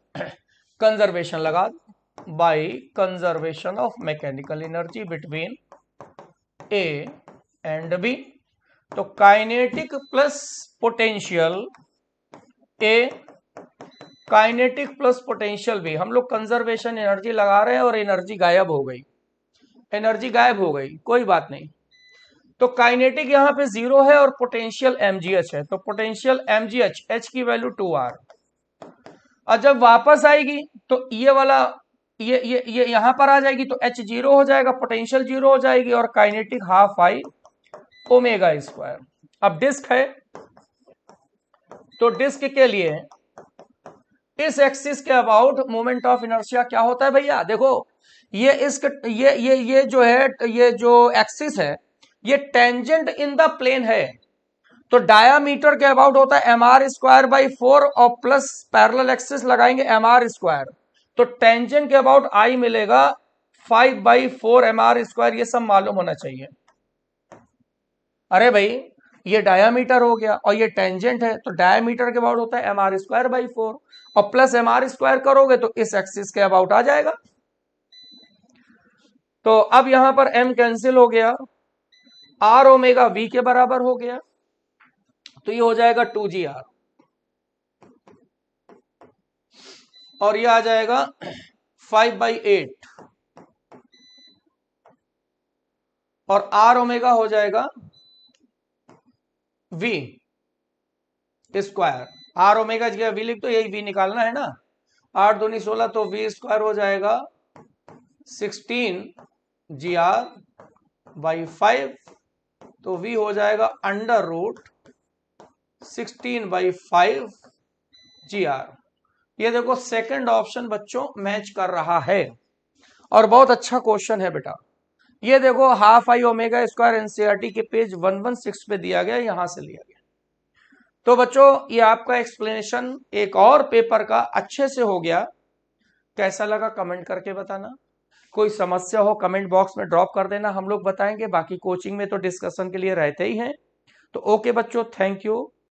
कंजर्वेशन लगा दो, by conservation of mechanical energy between a and b। तो kinetic plus potential a, kinetic plus potential b। हम लोग कंजर्वेशन एनर्जी लगा रहे हैं और एनर्जी गायब हो गई, एनर्जी गायब हो गई, कोई बात नहीं। तो काइनेटिक यहां पे 0 है और पोटेंशियल mgh है, तो पोटेंशियल mgh, h की वैल्यू 2r। और जब वापस आएगी तो ये वाला ये यहां पर आ जाएगी, तो h 0 हो जाएगा, पोटेंशियल 0 हो जाएगी, और kinetic half I omega square. अब डिस्क है, तो डिस्क के लिए इस एक्सिस के अबाउट मोमेंट ऑफ इनर्शिया क्या होता है भैया? देखो, ये जो है, ये जो एक्सिस है, ये टेंजेंट इन द प्लेन है, तो डायामीटर के अबाउट होता है mr²/4 और प्लस पैरेलल एक्सिस लगाएंगे mr², तो टेंजेंट के अबाउट आई मिलेगा 5/4 mr²। ये सब मालूम होना चाहिए। अरे भाई, ये डायामीटर हो गया और ये टेंजेंट है, तो डायामीटर के अबाउट होता है mr²/4 और प्लस mr² करोगे तो इस एक्सिस के अबाउट आ जाएगा। तो अब यहां पर m कैंसिल हो गया, r ओमेगा v के बराबर हो गया, तो ये हो जाएगा 2gr, और ये आ जाएगा 5/8, और r ओमेगा हो जाएगा v स्क्वायर। r ओमेगा जगह v लिख, तो यही v निकालना है ना, 8 दूनी 16, तो v स्क्वायर हो जाएगा 16gr/5, तो v हो जाएगा √16/5gr। ये देखो सेकंड ऑप्शन बच्चों मैच कर रहा है, और बहुत अच्छा क्वेश्चन है बेटा। ये देखो half I omega square NCERT के पेज 116 पे दिया गया, यहां से लिया गया। तो बच्चों, ये आपका एक्सप्लेनेशन एक और पेपर का अच्छे से हो गया। कैसा लगा कमेंट करके बताना। कोई समस्या हो कमेंट बॉक्स में ड्रॉप कर देना, हम लोग बताएंगे। बाकी कोचिंग में तो डिस्कशन के लिए रहते ही हैं। तो ओके बच्चों, थैंक यू।